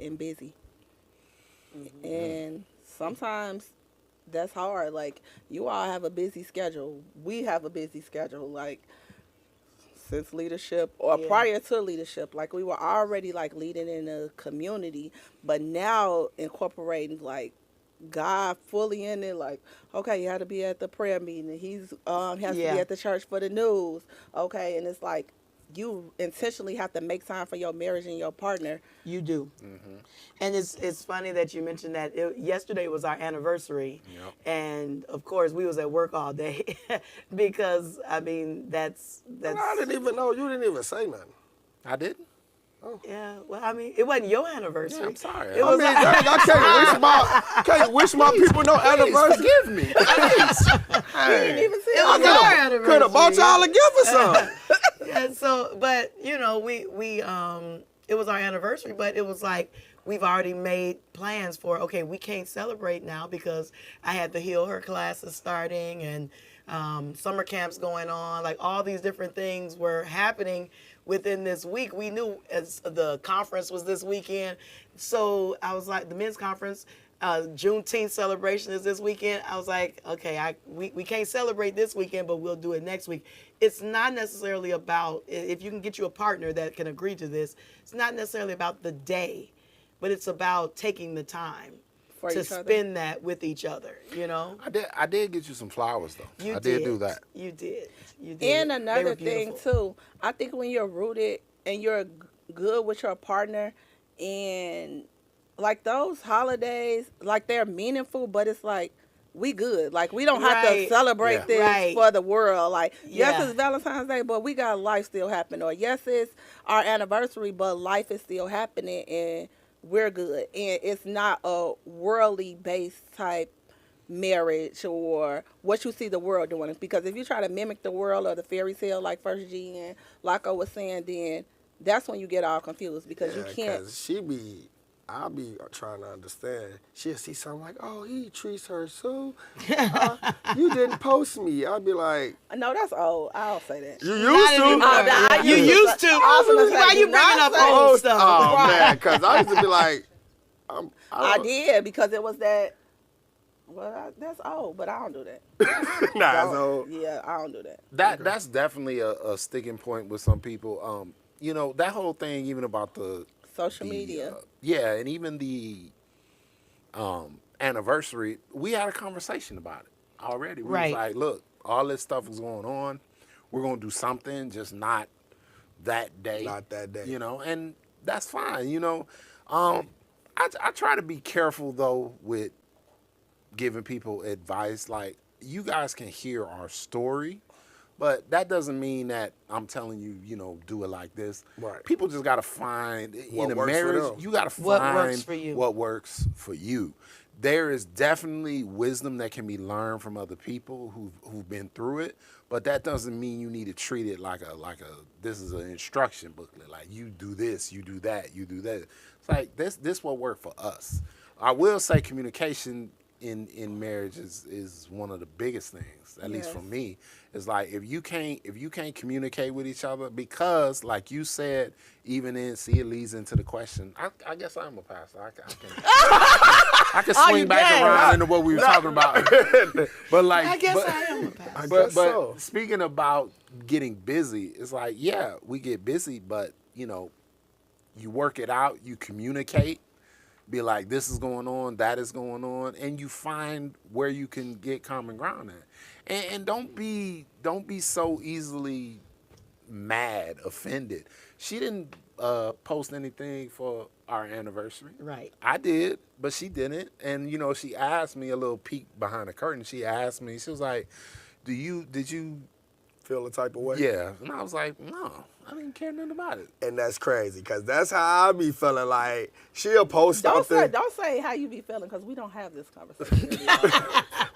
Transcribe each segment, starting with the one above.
and busy. And sometimes that's hard. Like, you all have a busy schedule. We have a busy schedule. Like, since leadership or prior to leadership, like, we were already like leading in the community, but now incorporating like God fully in it. Like, okay, you have to be at the prayer meeting. He's has to be at the church for the news. Okay, and it's like you intentionally have to make time for your marriage and your partner. You do. And it's funny that you mentioned that. Yesterday was our anniversary, and of course we was at work all day because I mean that's. I didn't even know. You didn't even say nothing. I didn't. Oh. Yeah, well, I mean, it wasn't your anniversary. Yeah, I'm sorry. It was I can't wish my people no anniversary. Forgive me. You didn't even say It was our anniversary. Could have bought y'all a gift or something. And so, but you know, we it was our anniversary, but it was like we've already made plans for. Okay, we can't celebrate now because I had the Heal Her classes starting and summer camps going on. Like all these different things were happening within this week. We knew as the conference was this weekend, so I was like, the men's conference. Juneteenth celebration is this weekend. I was like, okay, we can't celebrate this weekend, but we'll do it next week. It's not necessarily about, if you can get you a partner that can agree to this, it's not necessarily about the day, but it's about taking the time to spend that with each other, you know? I did get you some flowers, though. I did do that. You did. And another thing, too, I think when you're rooted and you're good with your partner and like those holidays, like they're meaningful, but it's like we good. Like we don't have to celebrate this for the world. Like yes, it's Valentine's Day, but we got life still happening. Or yes, it's our anniversary, but life is still happening, and we're good. And it's not a worldly based type marriage or what you see the world doing. Because if you try to mimic the world or the fairy tale, like First G and Laco was saying, then that's when you get all confused because you can't. I'll be trying to understand. She'll see something like, oh, he treats her so. You didn't post me. I'll be like. No, that's old. I'll say that. You used to. You used to. Why you bringing up old stuff? Oh, man, because I used to be like. I did because it was that. Well, that's old, but I don't do that. Nah, it's old. Yeah, I don't do that. That's definitely a sticking point with some people. You know, that whole thing, even about the social media. And even the anniversary, we had a conversation about it already. We was like, look, all this stuff is going on. We're going to do something, just not that day. Not that day. You know, and that's fine, you know. I try to be careful, though, with giving people advice. Like, you guys can hear our story, but that doesn't mean that I'm telling you, you know, do it like this. Right. People just got to find, in a works marriage, for them. you got to find what works for you. There is definitely wisdom that can be learned from other people who've been through it, but that doesn't mean you need to treat it like this is an instruction booklet. Like, you do this, you do that, you do that. It's like, this will work for us. I will say communication in marriage is one of the biggest things, at least for me. It's like if you can't communicate with each other, because like you said, even it leads into the question. I guess I'm a pastor. I can swing back around into what we were talking about. But like, I guess I am a pastor. But speaking about getting busy, it's like, yeah, we get busy, but you know, you work it out, you communicate. Be like, this is going on, that is going on, and you find where you can get common ground at. And don't be so easily mad, offended. She didn't post anything for our anniversary. Right. I did, but she didn't. And you know, she asked me a little peek behind the curtain. She asked me, she was like, did you feel a type of way? Yeah. And I was like, no, I didn't care nothing about it. And that's crazy, because that's how I be feeling. Like, she'll post something. Don't say how you be feeling, because we don't have this conversation.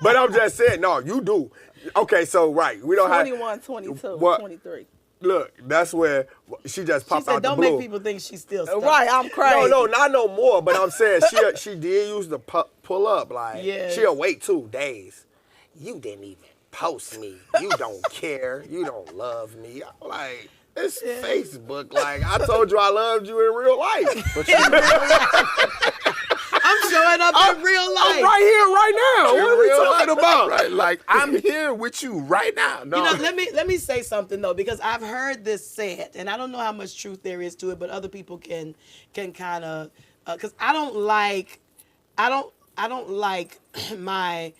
But I'm just saying, no, you do. Okay, so, right. We don't 21, 22, 23. Look, that's where she just popped out the blue. Don't make people think she's still stuck. Right, I'm crazy. No, not no more, but I'm saying she did use the pull up. Like, she'll wait 2 days. You didn't even post me. You don't care. You don't love me. I'm like, it's Facebook. Like, I told you I loved you in real life. Like, I'm here with you right now. No. You know, let me say something though, because I've heard this said, and I don't know how much truth there is to it, but other people can kind of, because I don't like my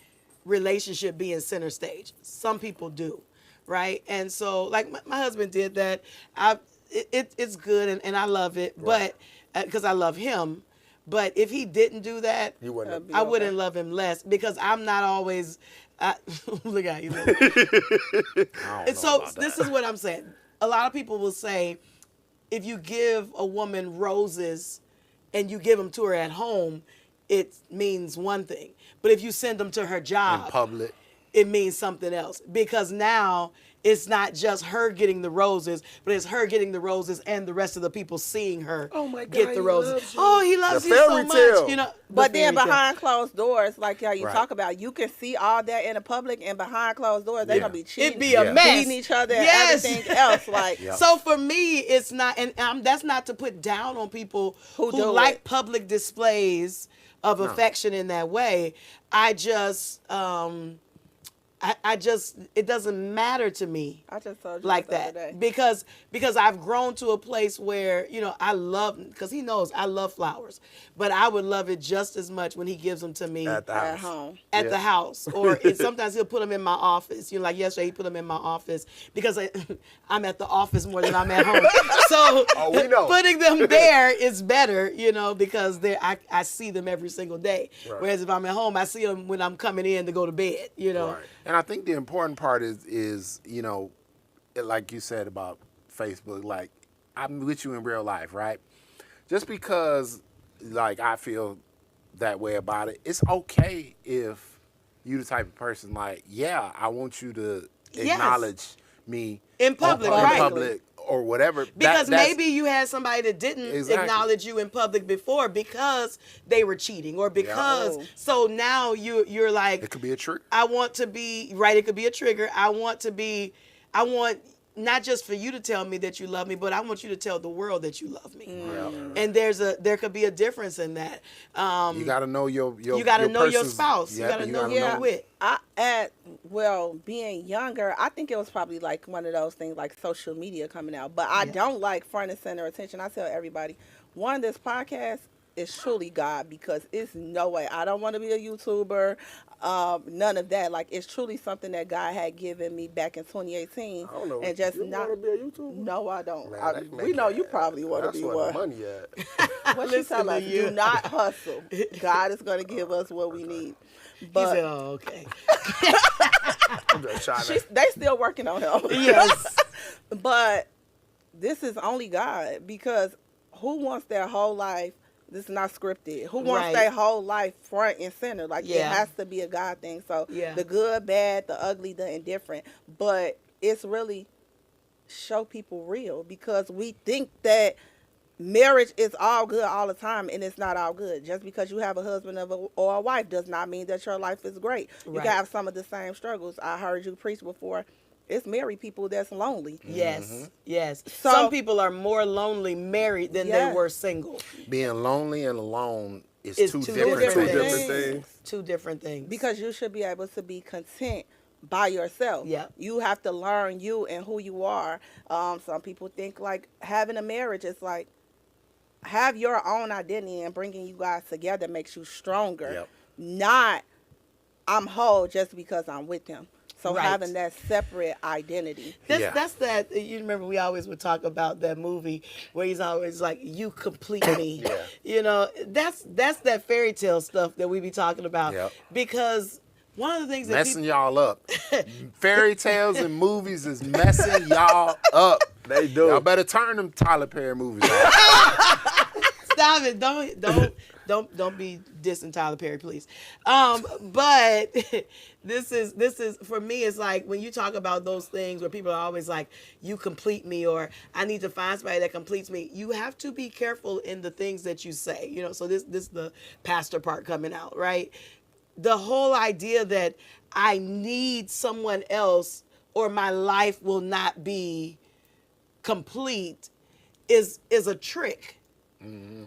relationship being center stage. Some people do, right? And so, like my husband did that. It's good and I love it, but because I love him. But if he didn't do that, I wouldn't love him less, because I'm not always. Look at you. And so this is what I'm saying. A lot of people will say, if you give a woman roses and you give them to her at home, it means one thing. But if you send them to her job in public, it means something else, because now it's not just her getting the roses, but it's her getting the roses and the rest of the people seeing her get the roses. Oh, he loves you so much, you know. But then behind closed doors, like you talk about, you can see all that in the public, and behind closed doors, they're gonna be cheating. It'd be a mess, beating each other, and everything else. Like, so for me, it's not, and that's not to put down on people who like public displays of affection in that way. I just it doesn't matter to me. I just told you like that because I've grown to a place where, you know, I love, because he knows I love flowers, but I would love it just as much when he gives them to me at home, the house, or sometimes he'll put them in my office. You know, like yesterday he put them in my office because I'm at the office more than I'm at home. So we know. Putting them there is better, you know, because I see them every single day. Right. Whereas if I'm at home, I see them when I'm coming in to go to bed, you know. Right. And I think the important part is, you know, like you said about Facebook, like, I'm with you in real life, right? Just because, like, I feel that way about it, it's okay if you the type of person, like, yeah, I want you to acknowledge me in public, in public or whatever. Because maybe you had somebody that didn't acknowledge you in public before because they were cheating, or because so now you're like, it could be a trigger. I want to be right. It could be a trigger. I want not just for you to tell me that you love me, but I want you to tell the world that you love me. And there could be a difference in that. You got to know your spouse. You got to know who you're with. Being younger, I think it was probably like one of those things like social media coming out. But I don't like front and center attention. I tell everybody, this podcast is truly God, because it's no way. I don't want to be a YouTuber. None of that. Like, it's truly something that God had given me back in 2018. I don't know. And just you not want to be a YouTuber? No, I don't. Man, we know you probably want to be one. That's where the money at. What you talking about? Do not hustle. God is going to give us what we need. But he said, "Oh, okay." I'm just trying they still working on him. Yes. But this is only God, because who wants their whole life? This is not scripted. Who wants their whole life front and center? Like, it has to be a God thing. So the good, bad, the ugly, the indifferent. But it's really show people real, because we think that marriage is all good all the time, and it's not all good. Just because you have a husband or a wife does not mean that your life is great. You can have some of the same struggles. I heard you preach before. It's married people that's lonely. Yes, yes. So, some people are more lonely married than they were single. Being lonely and alone is two different things. Two different things. Because you should be able to be content by yourself. Yeah. You have to learn you and who you are. Some people think like having a marriage is like have your own identity, and bringing you guys together makes you stronger. Yep. Not I'm whole just because I'm with him. So having that separate identity. That's that. You remember we always would talk about that movie where he's always like, "You complete me." You know, that's that fairy tale stuff that we be talking about. Yep. Because one of the things that messing y'all up. Fairy tales and movies is messing y'all up. They do. Y'all better turn them Tyler Perry movies off. Stop it! Don't be dissing Tyler Perry, please. But this is for me. It's like when you talk about those things where people are always like, "You complete me," or "I need to find somebody that completes me." You have to be careful in the things that you say. You know, so this is the pastor part coming out, right? The whole idea that I need someone else or my life will not be complete is a trick. Mm-hmm.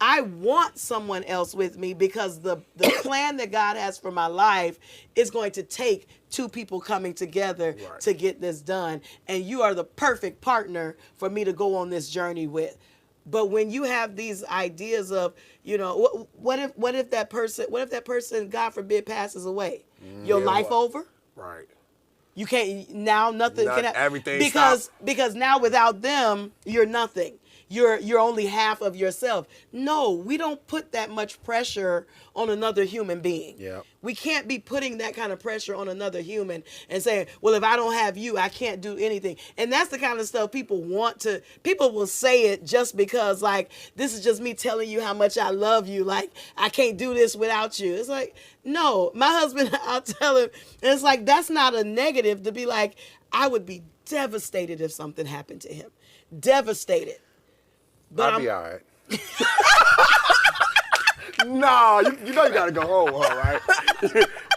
I want someone else with me because the plan that God has for my life is going to take two people coming together to get this done. And you are the perfect partner for me to go on this journey with. But when you have these ideas of, you know, what if that person, God forbid, passes away? Your life over? Right. You can't now. Nothing can happen. Everything because now without them, you're nothing. You're only half of yourself. No, we don't put that much pressure on another human being. Yep. We can't be putting that kind of pressure on another human and saying, well, if I don't have you, I can't do anything. And that's the kind of stuff people will say it just because, like, this is just me telling you how much I love you. Like, I can't do this without you. It's like, no, my husband, I'll tell him, and it's like, that's not a negative to be like, I would be devastated if something happened to him. Devastated. But I'll be all right. No, you know you gotta go home with her, right?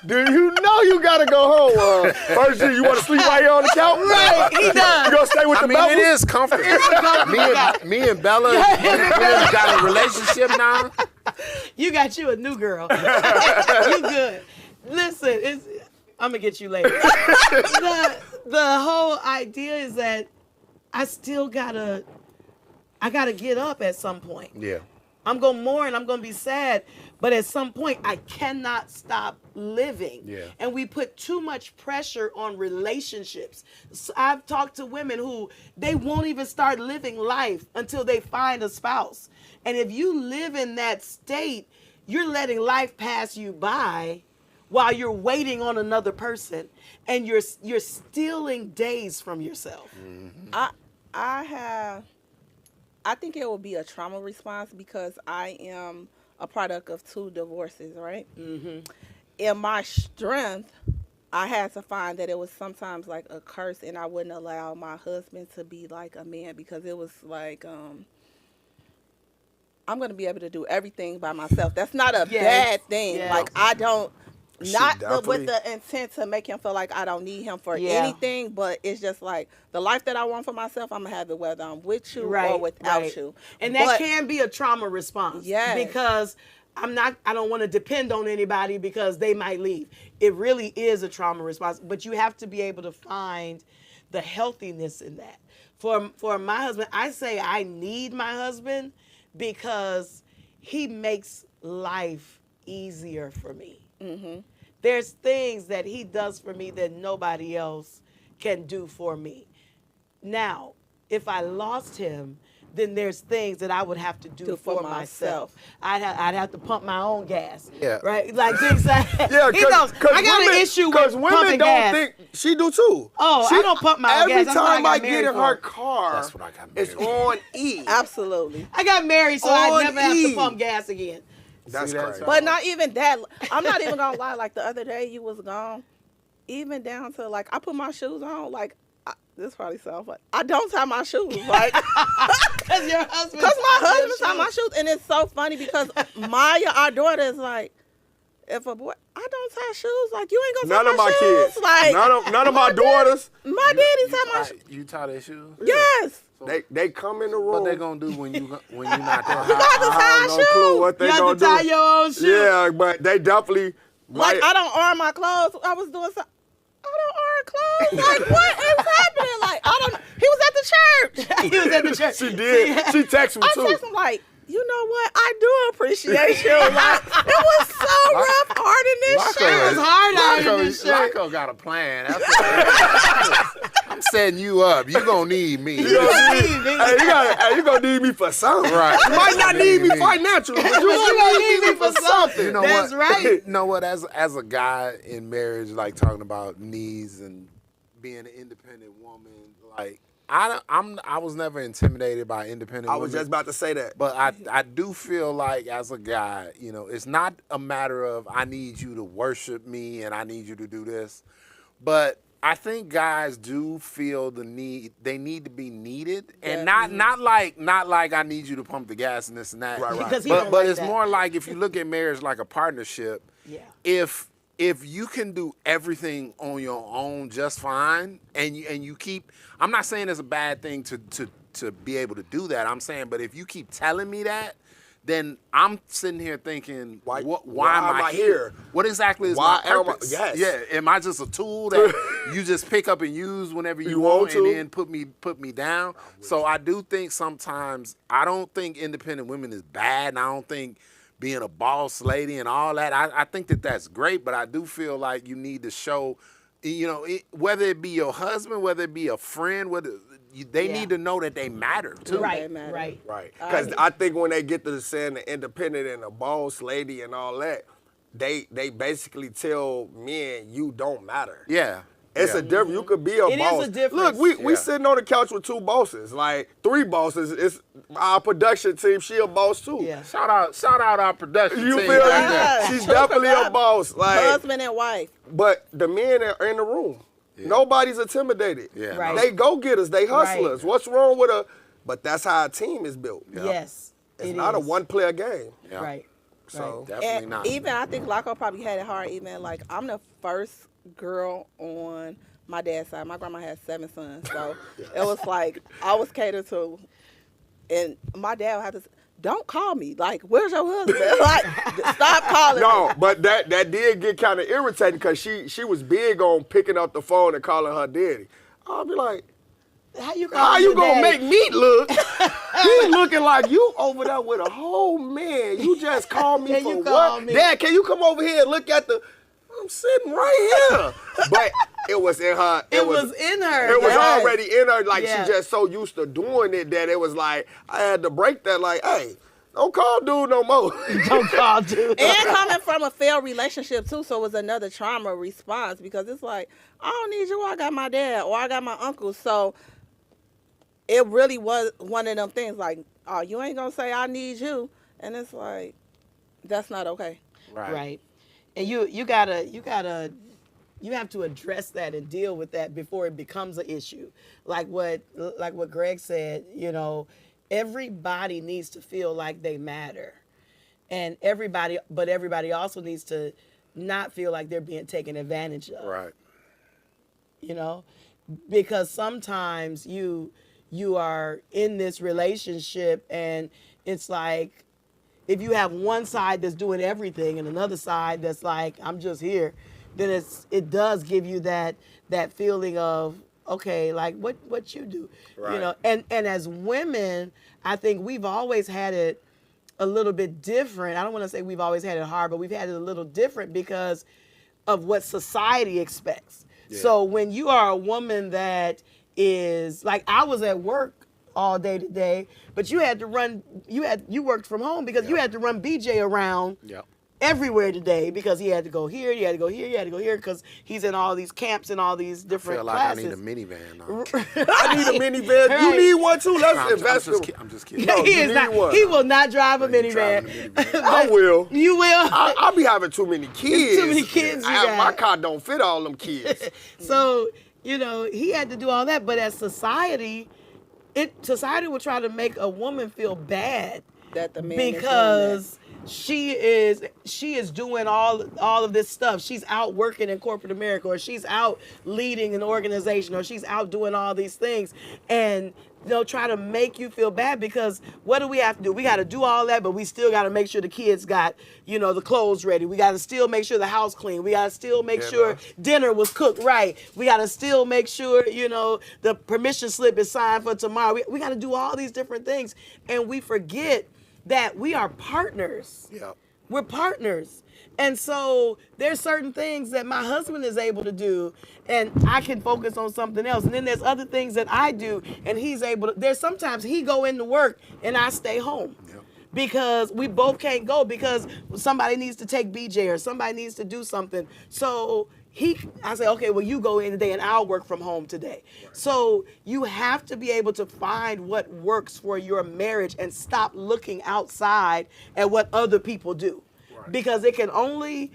Do you know you gotta go home with her? First, you want to sleep right here on the couch? Right, he does. You gonna stay with the Bevils? It is comfortable. me and Bella, we got a relationship now. You got you a new girl. You good. Listen, I'm gonna get you later. The whole idea is that I gotta get up at some point. Yeah. I'm gonna mourn, I'm gonna be sad, but at some point I cannot stop living. Yeah. And we put too much pressure on relationships. So I've talked to women who they won't even start living life until they find a spouse. And if you live in that state, you're letting life pass you by while you're waiting on another person, and you're stealing days from yourself. Mm-hmm. I think it will be a trauma response because I am a product of 2 divorces, right? Mm-hmm. In my strength, I had to find that it was sometimes like a curse, and I wouldn't allow my husband to be like a man because it was like, I'm going to be able to do everything by myself. That's not a bad thing. Yes. Like, I don't. Not with the intent to make him feel like I don't need him for anything, but it's just like the life that I want for myself, I'm going to have it whether I'm with you or without you. And that can be a trauma response. Yes. Because I don't want to depend on anybody because they might leave. It really is a trauma response, but you have to be able to find the healthiness in that. For my husband, I say I need my husband because he makes life easier for me. Mm-hmm. There's things that he does for me that nobody else can do for me. Now, if I lost him, then there's things that I would have to do for myself. I'd have to pump my own gas. Yeah. Right? Like Dick said. Yeah, I got an issue with pumping women don't gas. think she do too. Oh, I don't pump my own gas. Every time I get in her car, that's what I got married it's on E. Absolutely. I got married, so I never have to pump gas again. That's crazy. But not even that. I'm not even going to lie. Like, the other day you was gone, even down to, like, I put my shoes on. Like, this probably sounds funny. I don't tie my shoes. Like, because my husband tie my shoes. And it's so funny because Maya, our daughter, is like, if a boy, I don't tie shoes. Like, you ain't gonna tie my shoes. None of my kids. Like, none of my daughters. My daddy tie my shoes. You tie their shoes? Yes. They come in the room. What they gonna do when you not there? You got to tie no clue what they you gonna have to tie your own shoes. Yeah, but they definitely. Like, I don't iron my clothes. I was doing something. I don't iron clothes. Like, what is happening? Like, I don't know. He was at the church. He was at the church. She did. She texted me too. I texted him like, you know what? I do appreciate you. Like, it was so rough ironing this shirt. It was hard ironing this shirt. Laco got a plan. I'm setting you up. You gonna need me. You gonna need me for something. Right. You might not need me financially, but you gonna need me for something. You know That's what? right. You know what? As a guy in marriage, like talking about needs and being an independent woman, like I was never intimidated by independent women. I was just about to say that. But I do feel like as a guy, you know, it's not a matter of I need you to worship me and I need you to do this. But I think guys do feel the need. They need to be needed, and not like I need you to pump the gas and this and that. Right. Because But it's more like if you look at marriage like a partnership. Yeah. If you can do everything on your own just fine, and you keep, I'm not saying it's a bad thing to be able to do that. I'm saying, but if you keep telling me that, then I'm sitting here thinking, why am I here? here? What exactly is Why my am I- purpose? yes. Yeah, am I just a tool that you just pick up and use whenever you want and then put me down? So I do think sometimes, I don't think independent women is bad, and I don't think being a boss lady and all that, I think that that's great, but I do feel like you need to show, whether it be your husband, whether it be a friend, they need to know that they matter too. Right. Because I think when they get to saying the independent and the boss lady and all that, they basically tell men you don't matter. Yeah. It's a difference. You could be a boss. It is a difference. Look, we sitting on the couch with 2 bosses, like 3 bosses. It's our production team. She a boss too. Yeah. Shout out our production You team. feel me? Yeah. She's definitely a boss. Like, Husband and wife. but the men are in the room. Yeah. Nobody's intimidated. Yeah. Right. They go getters. They hustlers. Right. What's wrong with a? But that's how a team is built. Yes. It's not a one-player game. Yeah. Right. So Definitely And not. even I think Laco probably had it hard. Even like I'm the first girl on my dad's side. My grandma had 7 sons, so it was like I was catered to. And my dad would have to say, don't call me. Like, where's your husband? Like, stop calling me. No, but that did get kind of irritating because she was big on picking up the phone and calling her daddy. I'll be like, How you gonna make me look? You looking like you over there with a whole man. You just called me Yeah, for you what? called me. Dad, can you come over here and look at the? I'm sitting right here. But it was in her. It was in her. It was Yes. already in her. Like Yeah. she just so used to doing it that it was like I had to break that. Like, hey, don't call dude no more. Don't call, dude. And coming from a failed relationship too, so it was another trauma response because it's like, I don't need you, I got my dad or I got my uncle. So it really was one of them things like, oh, you ain't gonna say I need you. And it's like, that's not okay. Right. And you have to address that and deal with that before it becomes an issue. Like what Greg said, everybody needs to feel like they matter. And everybody also needs to not feel like they're being taken advantage of. Right. Because sometimes you are in this relationship and it's like if you have one side that's doing everything and another side that's like, I'm just here, then it does give you that feeling of, okay, like what you do. Right. And as women, I think we've always had it a little bit different. I don't want to say we've always had it hard, but we've had it a little different because of what society expects. Yeah. So when you are a woman that is like, I was at work all day today, but you worked from home because you had to run BJ around everywhere today because he had to go here, he had to go here, he had to go here because he's in all these camps and all these different classes. I need a minivan. I need a minivan. Right. You need one too. Let's invest. I'm just kidding. No, He will not drive a minivan. I will. You will. I'll be having too many kids. Too many kids. My car don't fit all them kids. So, he had to do all that. But as society will try to make a woman feel bad That the man because she is doing all of this stuff. She's out working in corporate America, or she's out leading an organization, or she's out doing all these things. And they'll try to make you feel bad because what do we have to do? We got to do all that, but we still got to make sure the kids got, the clothes ready. We got to still make sure the house clean. We got to still make sure dinner was cooked right. We got to still make sure, the permission slip is signed for tomorrow. We got to do all these different things. And we forget that we are partners. Yeah. We're partners. And so there's certain things that my husband is able to do and I can focus on something else. And then there's other things that I do and he's able to. There's sometimes he go into work and I stay home. Yeah. Because we both can't go because somebody needs to take BJ or somebody needs to do something. So I say, okay, well, you go in today and I'll work from home today. Right. So you have to be able to find what works for your marriage and stop looking outside at what other people do. Right. Because it can only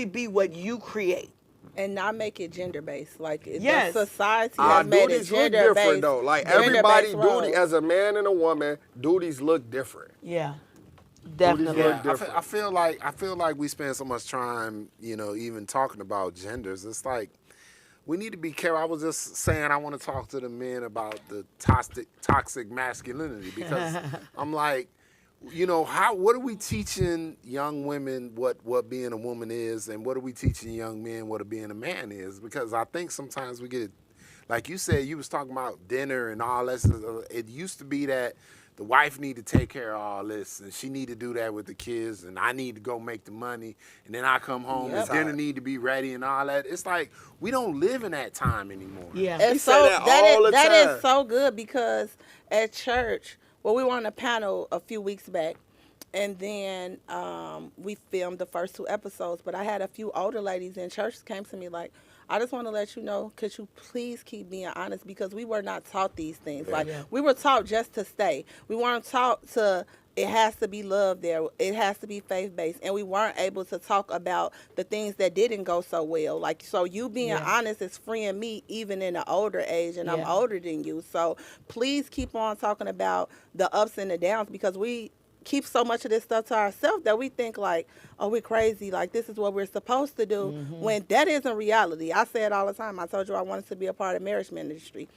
be what you create. And not make it gender based. Like yes. the society has made it gender look different though. Like everybody duty as a man and a woman, duties look different. Yeah. Definitely. I feel like we spend so much time, even talking about genders. It's like we need to be careful. I was just saying I want to talk to the men about the toxic masculinity because I'm like, you know, what are we teaching young women what being a woman is, and what are we teaching young men what being a man is? Because I think sometimes we get, like you said, you was talking about dinner and all this. It used to be that the wife need to take care of all this, and she need to do that with the kids, and I need to go make the money, and then I come home and dinner need to be ready and all that. It's like we don't live in that time anymore. Yeah, and so that is so good, because at church, well, we were on a panel a few weeks back, and then we filmed the first 2 episodes, but I had a few older ladies in church came to me like, I just want to let you know, could you please keep being honest, because we were not taught these things. Like, we were taught just to stay. We weren't taught to, it has to be love there. It has to be faith-based. And we weren't able to talk about the things that didn't go so well. Like, so you being honest is freeing me even in an older age, and I'm older than you. So please keep on talking about the ups and the downs, because we keep so much of this stuff to ourselves that we think like, oh, we're crazy, like this is what we're supposed to do, when that isn't reality. I say it all the time. I told you I wanted to be a part of marriage ministry,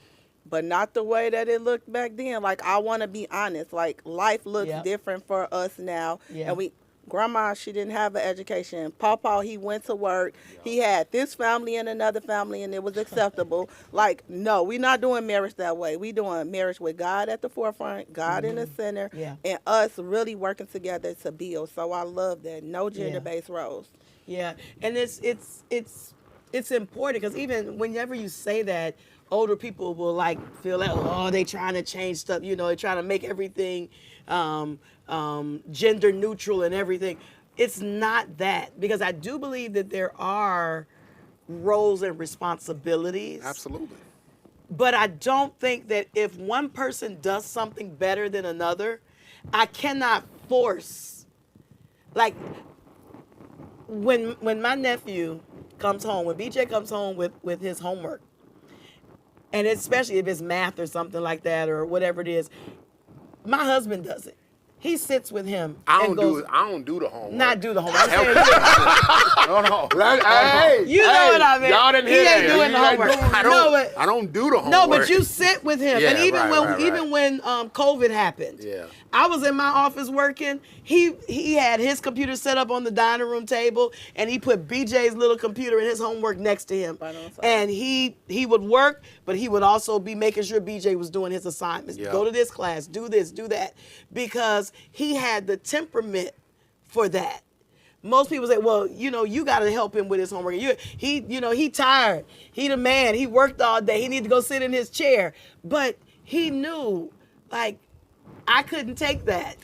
but not the way that it looked back then. Like, I want to be honest. Like, life looks different for us now, and Grandma, she didn't have an education. Pawpaw, he went to work. He had this family and another family, and it was acceptable. Like, no, we're not doing marriage that way. We doing marriage with God at the forefront, God in the center, and us really working together to build. So I love that. No gender-based roles. Yeah, and it's important, because even whenever you say that, older people will like feel like, oh, they trying to change stuff. You know, they trying to make everything gender neutral and everything. It's not that, because I do believe that there are roles and responsibilities. Absolutely. But I don't think that if one person does something better than another, I cannot force. Like, when my nephew comes home, when BJ comes home with his homework, and especially if it's math or something like that or whatever it is, my husband does it. He sits with him. I don't do the homework. Not do the homework. No. Hey, you know what I mean. Y'all didn't hear that. He ain't doing the homework. I don't do the homework. No, but you sit with him. Yeah, and even when COVID happened, I was in my office working. He had his computer set up on the dining room table, and he put BJ's little computer and his homework next to him. And he would work, but he would also be making sure BJ was doing his assignments. Go to this class, do this, do that, because he had the temperament for that. Most people say, well, you got to help him with his homework. He tired. He the man. He worked all day. He need to go sit in his chair. But he knew, like, I couldn't take that.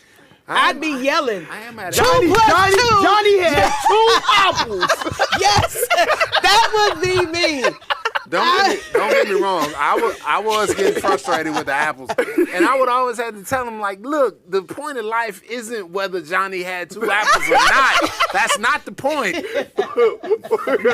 I'd be yelling. I am at Johnny had 2 apples. Yes, that would be me. Don't get me wrong. I was getting frustrated with the apples, and I would always have to tell him, like, look, the point of life isn't whether Johnny had 2 apples or not. That's not the point. That's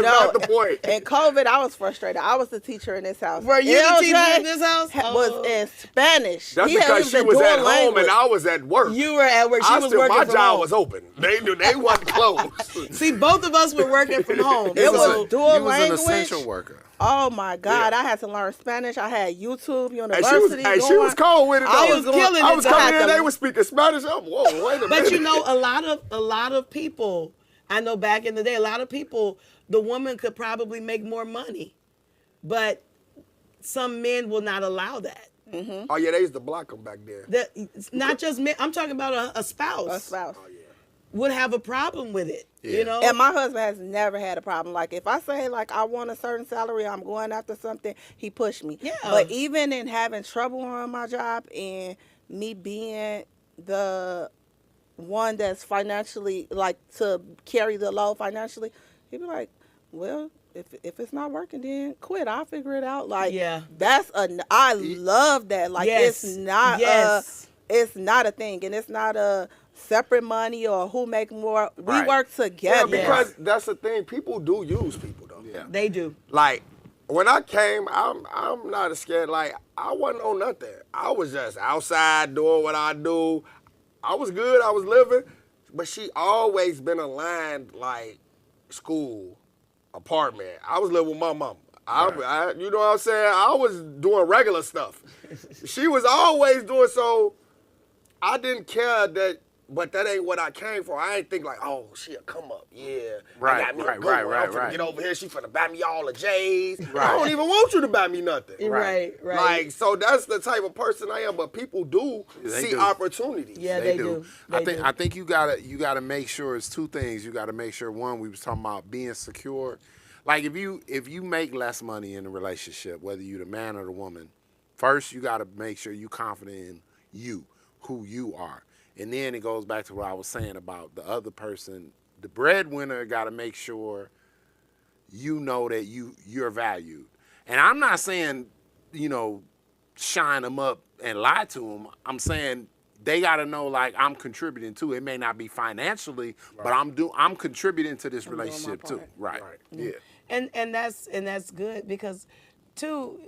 not the point. In COVID, I was frustrated. I was the teacher in this house. Were you the teacher in this house? Was in Spanish. That's because she was at home and I was at work. You were at work. She was working from home. My job was open. They wasn't closed. See, both of us were working from home. It was dual language. He was an essential worker. Oh my God! I had to learn Spanish. I had YouTube University. She was cold with it. I was killing it. I was coming in. They were speaking Spanish. Oh, whoa, wait a minute. But a lot of people. I know back in the day, a lot of people, the woman could probably make more money, but some men will not allow that. Mm-hmm. Oh yeah, they used to block them back there. Not just men. I'm talking about a spouse. A spouse. Oh, yeah. Would have a problem with it, And my husband has never had a problem. Like, if I say, like, I want a certain salary, I'm going after something, he pushed me. Yeah. But even in having trouble on my job and me being the one that's financially, like, to carry the load financially, he'd be like, well, if it's not working, then quit. I'll figure it out. Like, I love that. Like, it's not a thing, and it's not a separate money or who make more. We work together. Yeah, because that's the thing. People do use people, though. Yeah. They do. Like, when I came, I'm not scared. Like, I wasn't on nothing. I was just outside doing what I do. I was good. I was living. But she always been aligned, like, school, apartment. I was living with my mama. I you know what I'm saying? I was doing regular stuff. She was always doing so. I didn't care that But that ain't what I came for. I ain't think like, oh, she'll come up. Yeah. Right, I got me a right, good right, one. right, I'm finna right. get over here. She finna buy me all the J's. Right. I don't even want you to buy me nothing. Right. Like, so that's the type of person I am. But people do see opportunities. Yeah, they do. I think you gotta make sure it's two things. You gotta make sure, one, we was talking about being secure. Like if you make less money in a relationship, whether you the man or the woman, first you gotta make sure you confident in you, who you are. And then it goes back to what I was saying about the other person. The breadwinner got to make sure you know that you're valued. And I'm not saying, shine them up and lie to them. I'm saying they got to know, like, I'm contributing too. It may not be financially, but I'm contributing to this relationship too. Right. Yeah. And that's good because, too,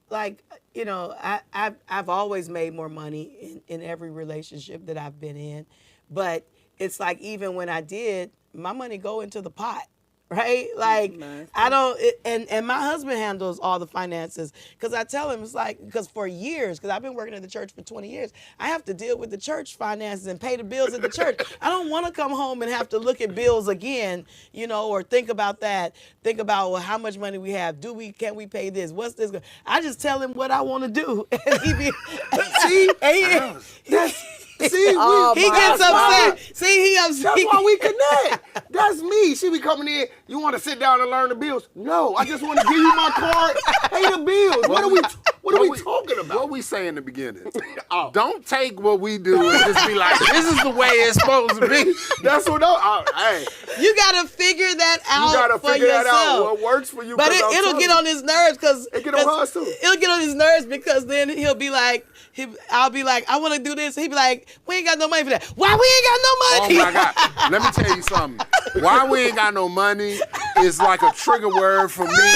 like, I've always made more money in every relationship that I've been in, but it's like even when I did, my money go into the pot, right? Like I don't, and my husband handles all the finances because I tell him it's like, because for years, because I've been working at the church for 20 years, I have to deal with the church finances and pay the bills at the church. I don't want to come home and have to look at bills again, or think about that. Think about, well, how much money we have. Can we pay this? What's this? I just tell him what I want to do. And he be, he gets upset. He upset. That's why we connect. That's me. She be coming in. You want to sit down and learn the bills? No, I just want to give you my card. Pay the bills. What are we talking about? What we say in the beginning? Don't take what we do and just be like, this is the way it's supposed to be. That's what. Hey, you gotta figure that out. You gotta for figure yourself. that out. What works for you? But it'll get on his nerves because it get on hers too. It'll get on his nerves because then he'll be like, I'll be like, I want to do this. He'll be like, we ain't got no money for that. Why we ain't got no money? Oh my God. Let me tell you something. Why we ain't got no money is like a trigger word for me.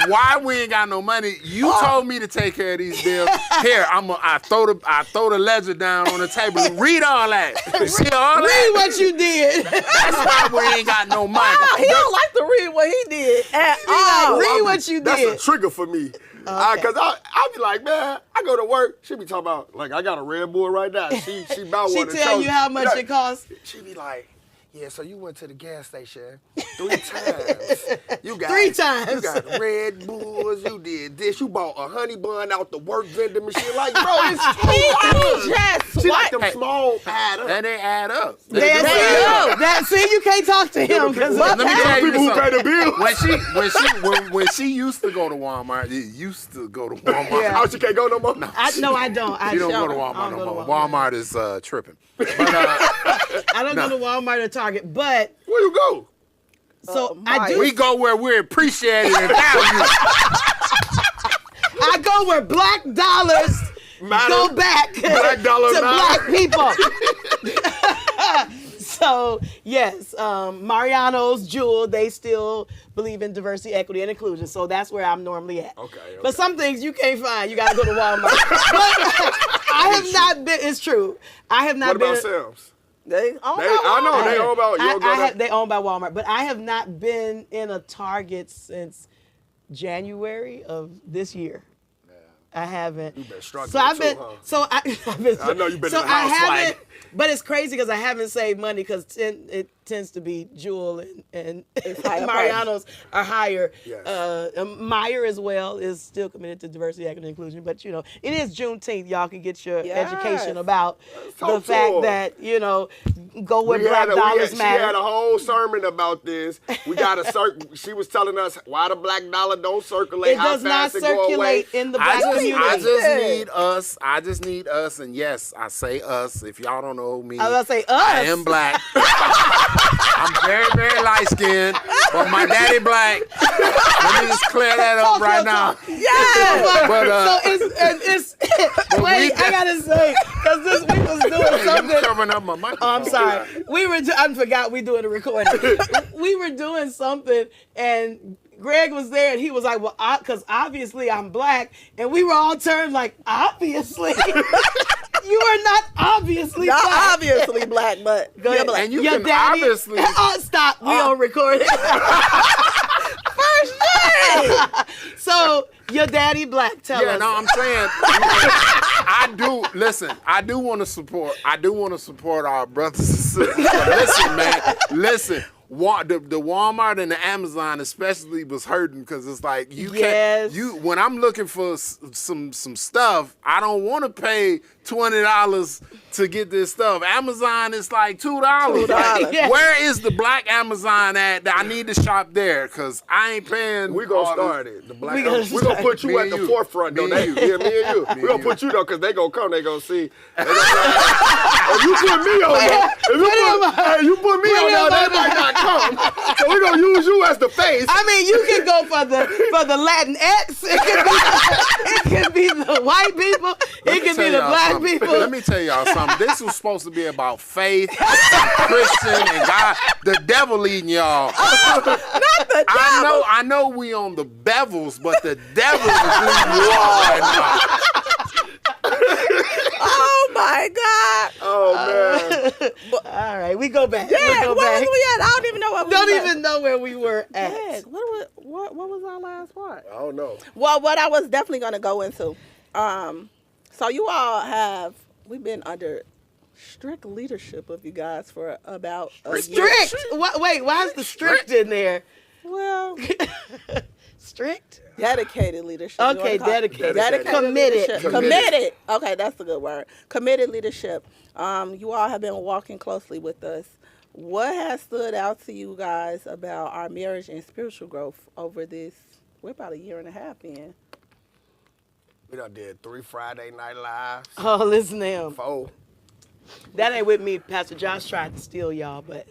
Why we ain't got no money? You told me to take care of these bills. Here, I throw the ledger down on the table. Read all that. See all that? Read what you did. That's why we ain't got no money. He don't like to read what he did at all. Read what you did. That's a trigger for me. Because I'll be like, man, I go to work. She be talking about, like, I got a Red Bull right now. She about she one to tell you how much it costs? She be like, yeah, so you went to the gas station 3 times. You got 3 times. You got Red Bulls. You did this. You bought a honey bun out the work vending machine. Like, bro, it's He she like them small add up. And they add up. See, you can't talk to him because let me tell you people who pay the something. bill. When she used to go to Walmart, Yeah. Oh, she can't go no more? No, I don't. You don't go to Walmart no more. Walmart is tripping. But, I don't go to Walmart or Target, but where you go? So I do. We go where we're appreciated and valued. I go where black dollars go back Black dollar to matter. black people. So yes, Mariano's, Jewel, they still believe in diversity, equity, and inclusion. So that's where I'm normally at. Okay. But some things you can't find. You got to go to Walmart. But I have not been. It's true. I have not been. What about Sam's? They own I know they own about. You don't go there? They owned by Walmart, but I have not been in a Target since January of this year. I haven't. You've been struggling so I've been. too, huh? So I've been. I know you've been so in the house I haven't. like. But it's crazy because I haven't saved money because it tends to be Jewel and Mariano's are higher. Yes. Meyer as well is still committed to diversity, equity, and inclusion. But it is Juneteenth. Y'all can get your education about the fact that go where black dollars matter. She had a whole sermon about this. We got to She was telling us why the black dollar don't circulate. It does not circulate in the black community. I just need us, and yes, I say us. If y'all don't know me, I was about to say us. I am black. I'm very, very light skinned, but my daddy black. Let me just clear that up right now. Yeah. But it's wait, I gotta say, because this week was doing something. Covering up my mic. Oh, I'm sorry. I forgot we doing a recording. We were doing something and Greg was there and he was like, well, because obviously I'm black. And we were all turned like, obviously. You are not obviously Not black. obviously black, but Go ahead. And you Your can daddy, obviously. Stop. We on recording. first day. So, your daddy black, tell us. Yeah, no, I'm saying, I do listen. I do want to support our brothers and sisters. But listen, man. Listen. The Walmart and the Amazon especially was hurting because it's like you can't. When I'm looking for some stuff, I don't want to pay $20 to get this stuff. Amazon is like $2. $2. Where is the black Amazon at? That I need to shop there because I ain't paying. We gonna start it. The black. We gonna put you at the forefront though. Me and you. We gonna put you though because they gonna come. They gonna see. If you put me on there, you put me on there, they might not come. So we're gonna use you as the face. I mean, you can go for the Latinx. It could be the white people. It could be the black people. Let me tell y'all something. This was supposed to be about faith, and Christian, and God. The devil eating y'all. Not the devil. I know we on the Bevils, but the devil is eating you all right now. Oh my God. Oh man. All right, we go back. Yeah, we go where back. was we at? I don't even know what we Don't was even know where we were at. at. What was our last part? I don't know. Well, what I was definitely going to go into. So you all we've been under strict leadership of you guys for about a year. Strict. Wait, why is the strict in there? Well, Strict. dedicated leadership. Okay, dedicated. Committed. Committed. Committed. Okay, that's the good word. Committed leadership. You all have been walking closely with us. What has stood out to you guys about our marriage and spiritual growth over this? We're about a year and a half in. We done did 3 Friday Night Lives. Oh, listen to him. 4. That ain't with me. Pastor Josh tried to steal y'all, but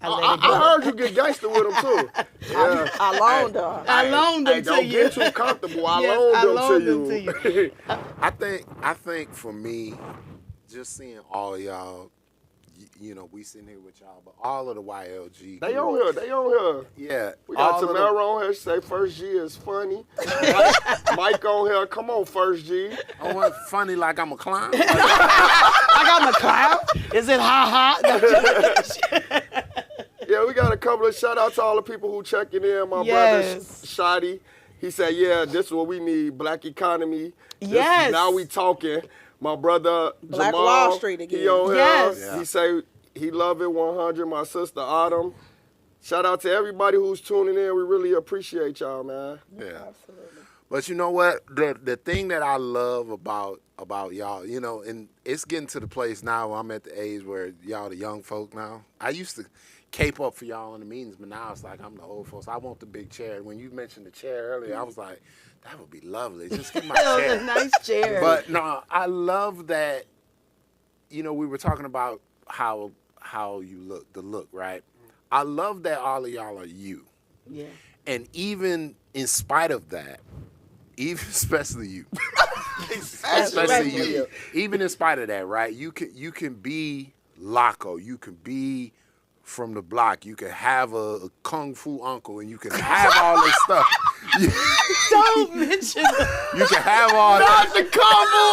I let it go. I heard you get gangster with him too. Yeah. I loaned her. I loaned them Hey, to don't you. get too comfortable. I Yes, loaned them to you. I think for me, just seeing all y'all, you know, we sitting here with y'all, but all of the YLG. They on here. Yeah. We got all of Tamara on here. She say First G is funny. Mike on here. Come on, First G. I want funny like I'm a clown. I got my clown. Is it ha Yeah, we got a couple of shout outs to all the people who checking in. My Yes. brother Shotty. He said, yeah, this is what we need. Black economy. Yes. Now we talking. My brother Black Jamal, Wall Street again. He on here. Yes. Yeah. He say he love it 100. My sister Autumn. Shout out to everybody who's tuning in. We really appreciate y'all, man. Yeah. Absolutely. But you know what? The thing that I love about y'all, you know, and it's getting to the place now where I'm at the age where y'all the young folk now. I used to cape up for y'all in the meetings, but now it's like I'm the old folks. I want the big chair. When you mentioned the chair earlier, I was like, that would be lovely. Just get my ha? chair. A nice chair. But no, I love that. You know, we were talking about how you look, the look, right? I love that all of y'all are you, yeah. and even in spite of that, especially you, especially you, even in spite of that, right? You can be Loco, you can be from the block, you can have a kung fu uncle, and you can have all this stuff. Don't mention You can have all that. Not the combo.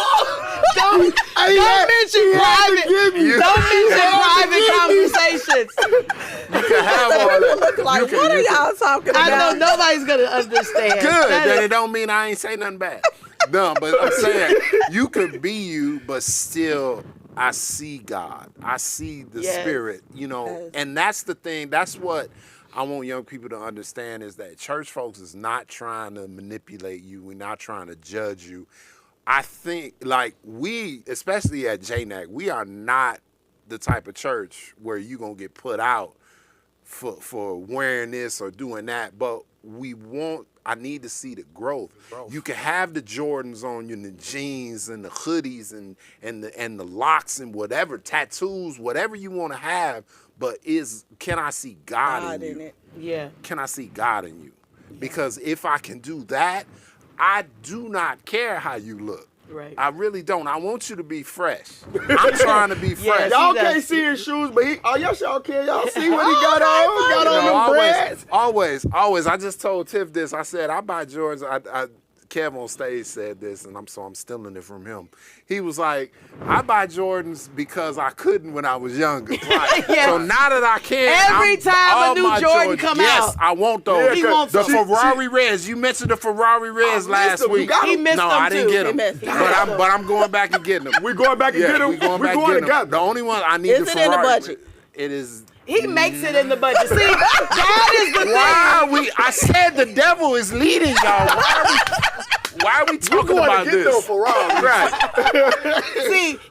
Don't mention private. Don't mention private conversations. You can have all People that. look like, what are y'all talking about? I know nobody's gonna understand. Good. That Then is- it don't mean I ain't say nothing bad. No, but I'm saying you could be you, but still I see God. I see the Yes. Spirit, you know, Yes. and that's the thing. That's what I want young people to understand is that church folks is not trying to manipulate you. We're not trying to judge you. I think, like, we, especially at JNAC, we are not the type of church where you're going to get put out for wearing this or doing that, but I need to see the growth. You can have the Jordans on you and the jeans and the hoodies and the locks and whatever, tattoos, whatever you want to have, but can I see God in you? it. Yeah. Can I see God in you? Because if I can do that, I do not care how you look. Right. I really don't. I want you to be fresh. I'm trying to be fresh. Y'all See that? can't see his shoes, but yes, y'all can. Y'all see what he got on? Got on them breads. Always. I just told Tiff this. I said, I buy Jordans Kev on stage said this, and I'm stealing it from him. He was like, I buy Jordans because I couldn't when I was younger. Right. Yes. So now that I can, Every time a new Jordan come yes, out, I want those. he wants the them. Ferrari Reds. You mentioned the Ferrari Reds last week. He missed no, them I didn't too. get them. He missed But I'm going back and getting them. We going back and get them. We going back going and getting together. them. The only one I need Is the it in the Ferrari. budget? It is. He makes it in the budget. See, that is the thing. Why are we? I said the devil is leading y'all. Why are we talking about to get this? Ferrari. Right.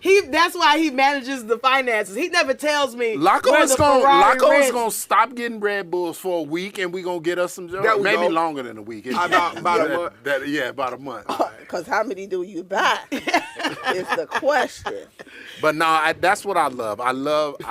See, that's why he manages the finances. He never tells me Laco where is the Ferrari Reds- gonna stop getting Red Bulls for a week, and we gonna get us some There jobs. we Maybe go. longer than a week. About a month. About a month. Because how many do you buy? Is the question. But no, that's what I love. I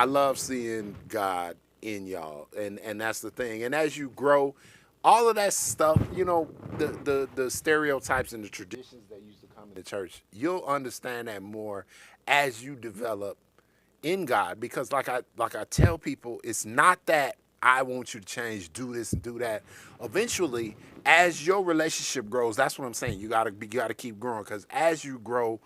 love seeing God in y'all, and that's the thing. And as you grow, all of that stuff, you know, the stereotypes and the traditions that used to come in the church, you'll understand that more as you develop in God. Because like I tell people, it's not that I want you to change, do this and do that. Eventually, as your relationship grows, that's what I'm saying. You gotta keep growing, because as you grow,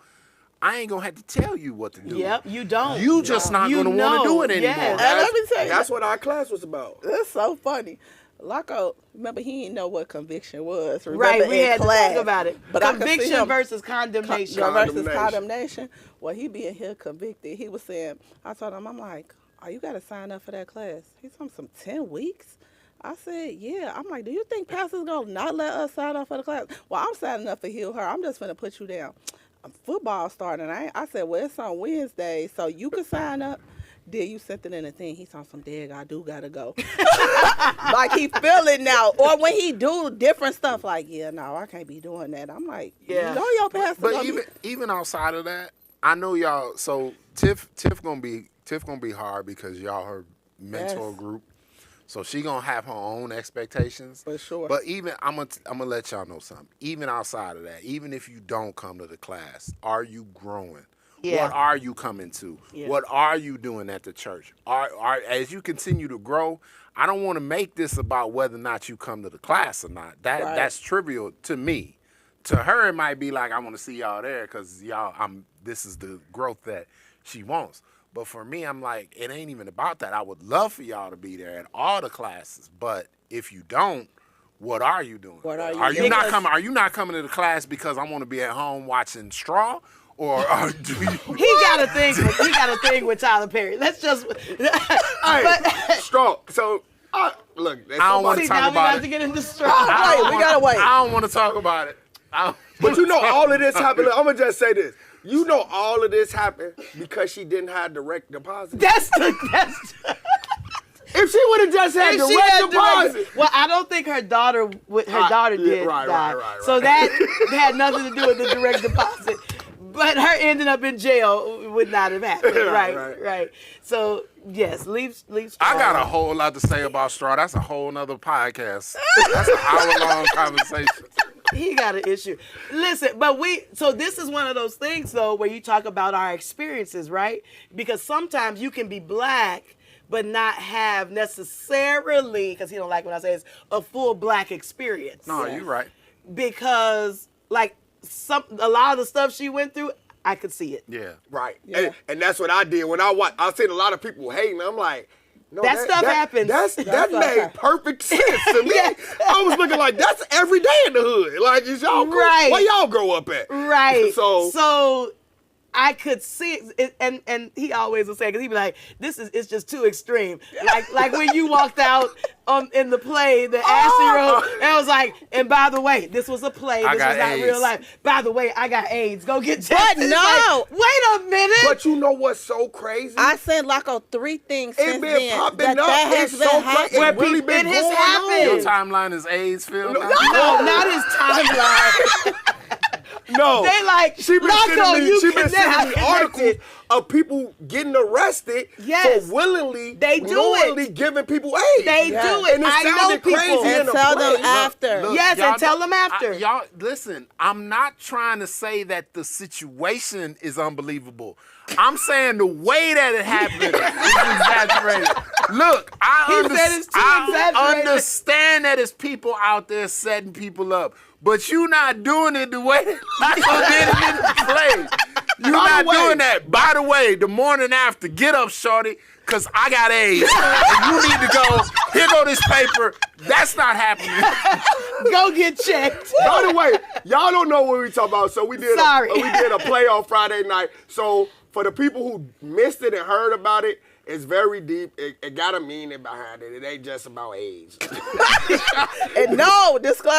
I ain't gonna have to tell you what to do. Yep, you don't. You just not gonna want to do it anymore. Yes. And let me tell you, That's what our class was about. that's so funny. Laco, remember he didn't know what conviction was. Remember Right, we in had class. to talk about it. But I could see Conviction him- versus condemnation. versus condemnation. Well, he being here convicted. He was saying, I told him, I'm like, oh, you got to sign up for that class. He's on some 10 weeks. I said, yeah. I'm like, do you think pastor's going to not let us sign up for the class? Well, I'm signing up for Heal Her. I'm just going to put you down. Football starting. I said, well, it's on Wednesday, so you can sign up. Then you sent it in a thing. He's on some dig. I do gotta go. Like he feel it now. Or when he do different stuff, like, yeah, no, I can't be doing that. I'm like, Yeah. you know your pastor. But gonna be- even outside of that, I know y'all. So Tiff gonna be hard because y'all her mentor Yes. group. So she gonna have her own expectations. For sure. But even I'm gonna let y'all know something. Even outside of that, even if you don't come to the class, are you growing? Yeah. What are you coming to? Yeah. What are you doing at the church? Are as you continue to grow, I don't want to make this about whether or not you come to the class or not. Right. That's trivial to me. To her, it might be like, I want to see y'all there because this is the growth that she wants. But for me, I'm like, it ain't even about that. I would love for y'all to be there at all the classes. But if you don't, what are you doing? What are you Are you doing? not coming? Are you not coming to the class because I want to be at home watching Straw? Or do you? He got a thing with Tyler Perry. Let's just. Hey, Straw. So, look. I don't want See, to talk now we about got it. to get into Wait, straw. we gotta wait. I don't want to talk about it. But you know all of this happened. I'm going to just say this. You know all of this happened because she didn't have direct deposit. That's If she would have just had If she direct had deposit. well, I don't think her daughter did right, die. right. So that had nothing to do with the direct deposit. But her ending up in jail would not have happened. Right. So yes, leave I Straw. got a whole lot to say about Straw. That's a whole nother podcast. That's an hour-long conversation. He got an issue. Listen, but so this is one of those things though where you talk about our experiences, right? Because sometimes you can be black but not have necessarily, because he don't like when I say it's a full black experience. No, you're right. Because like a lot of the stuff she went through, I could see it. Yeah. Right. Yeah. And that's what I did. When I seen a lot of people hating, I'm like, no, That stuff happens. That made okay. perfect sense to me. Yes. I was looking like, that's every day in the hood. Like, is y'all grow, Right. where y'all grow up at? Right. So I could see it, and he always will say, because he'd be like, it's just too extreme. Like when you walked out in the play, the Ashley Road, and I was like, and by the way, this was a play. This was got not AIDS. real life. By the way, I got AIDS. Go get tested. But It's no. like, wait a minute. but you know what's so crazy? I sent Laco 3 things It since been then popping that up. has It's been so happening. crazy. Where It really people- been it has going happened. Your on. timeline is AIDS filled. now? No, not his timeline. No. They like, She been Laco, sending me, you she been connect- sending me I articles connected. of people getting arrested Yes. for willingly, They do knowingly it. giving people AIDS. They Yeah. do it. And it I know sounded people. crazy in And the tell them play. after. Yes, y'all and tell don't- them after. y'all listen. I'm not trying to say that the situation is unbelievable. I'm saying the way that it happened is exaggerated. Look, He said it's too exaggerated. understand that it's people out there setting people up. but you not doing it the way that Laco did it in the play. You not doing that. By the way, the morning after, get up, shorty, because I got AIDS. And you need to go, here go this paper. That's not happening. Go get checked. By the way, y'all don't know what we talking about. So we did a play on Friday night. So for the people who missed it and heard about it, it's very deep. It got a meaning behind it. It ain't just about age. And no,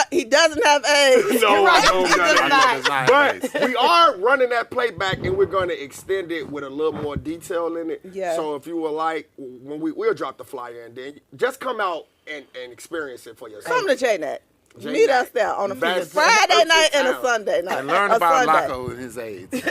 he doesn't have AIDS. No, right. no, He does not. But we are running that playback, and we're going to extend it with a little more detail in it. Yeah. So if you would like, when we'll drop the flyer, and then just come out and experience it for yourself. Come to JNet. Meet us there on a Friday night and a Sunday night. And learn about Laco and his AIDS.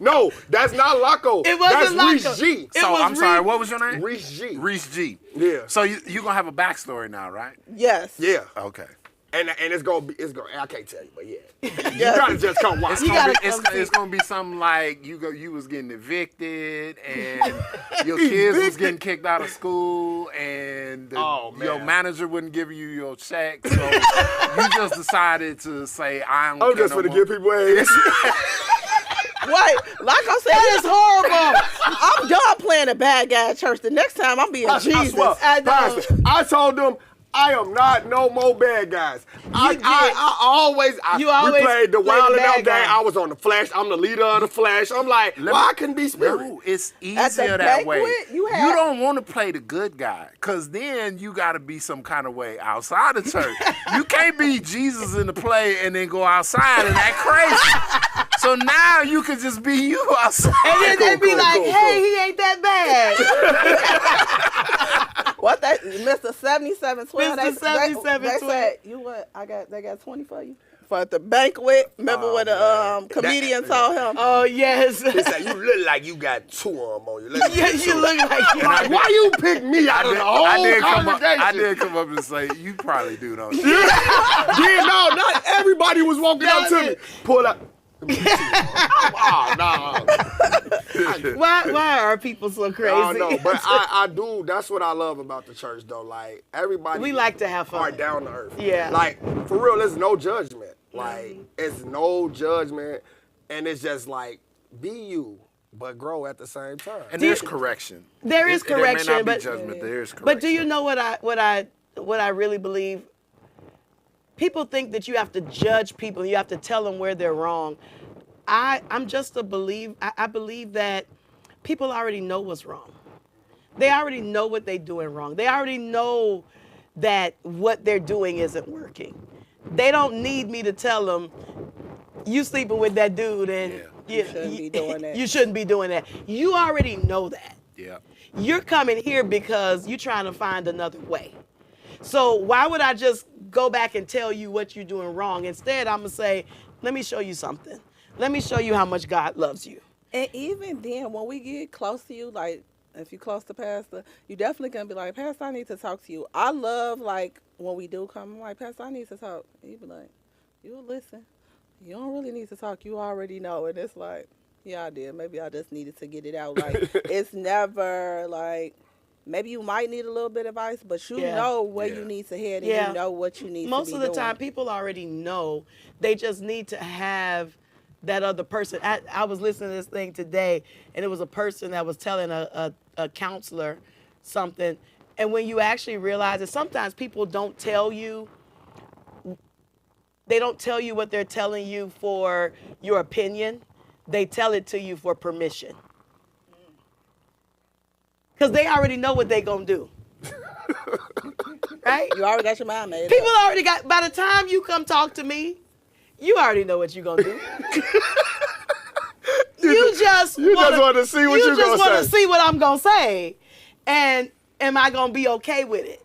No, that's not Laco. It wasn't That's Laco. Reese G. So I'm sorry, what was your name? Reese G. Reese G. Yeah. So you gonna have a backstory now, right? Yes. Yeah. Okay. And it's gonna be I can't tell you, but yeah. You gotta just come watch. It's gonna be something like you was getting evicted and your kids was getting kicked out of school and your manager wouldn't give you your check, so you just decided to say I'm just gonna give people AIDS. Wait, like I said, that is horrible. I'm done playing a bad guy at church. The next time I'm being Jesus. Pastor, I told them I am not no more bad guys. I always we played the Wild and Out game. I was on the Flash. I'm the leader of the Flash. I'm like, I couldn't be Spirit. No, it's easier that way. You don't want to play the good guy, because then you got to be some kind of way outside the church. You can't be Jesus in the play and then go outside and act crazy. So now you can just be you outside. And then they be like, hey, he ain't that bad. What that, Mr. 7712? Mr. 7712. They said, you what? They got 20 for you? For the banquet. Remember when the comedian told him? Oh, yes. He said, you look like you got two of them on you. Yeah, you look like you. Why you pick me out of the whole congregation? I did come up and say, you probably do, don't you? Yeah, no, not everybody was walking up to me. Pull up. Oh, no. Why are people so crazy? I don't know, but I do. That's what I love about the church, though. Like, everybody. We like to have fun. Are down to earth. Yeah. Like, for real, there's no judgment. Like, it's no judgment. And it's just like, be you, but grow at the same time. And there's correction. There is correction, there may not but be judgment. There is correction. But do you know what I really believe? People think that you have to judge people. You have to tell them where they're wrong. I believe that people already know what's wrong. They already know what they're doing wrong. They already know that what they're doing isn't working. They don't need me to tell them, you sleeping with that dude and you shouldn't be doing that. You shouldn't be doing that. You already know that. Yeah. You're coming here because you're trying to find another way. So why would I just go back and tell you what you're doing wrong? Instead, I'm going to say, let me show you something. Let me show you how much God loves you. And even then, when we get close to you, like, if you're close to Pastor, you definitely going to be like, Pastor, I need to talk to you. I love, like, when we do come, I'm like, Pastor, I need to talk. You be like, you'll listen. You don't really need to talk. You already know. And it's like, yeah, I did. Maybe I just needed to get it out. Like, it's never, like, maybe you might need a little bit of advice, but you know where you need to head and you know what you need to be Most of the doing. time, people already know. They just need to have that other person. I was listening to this thing today, and it was a person that was telling a counselor something. And when you actually realize that sometimes people don't tell you, they don't tell you what they're telling you for your opinion. They tell it to you for permission. Because they already know what they're going to do. Right? You already got your mind made up. People already got, by the time you come talk to me, you already know what you're going to do. You just want to see what you're going to say. You just want to see what I'm going to say. And am I going to be okay with it?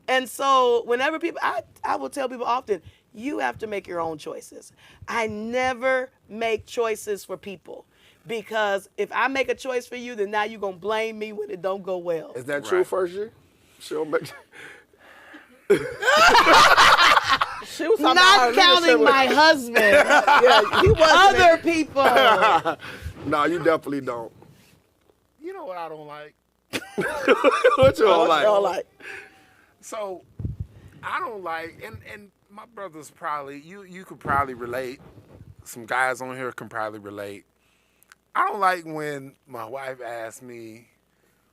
And so whenever people, I will tell people often, you have to make your own choices. I never make choices for people. Because if I make a choice for you, then now you're going to blame me when it don't go well. Is that true, First Year? She'll make... She was not counting my husband. He wasn't. Other people. No, you definitely don't. You know what I don't like? What you don't like? Don't like. So, I don't like, and my brothers probably, you could probably relate. Some guys on here can probably relate. I don't like when my wife asks me,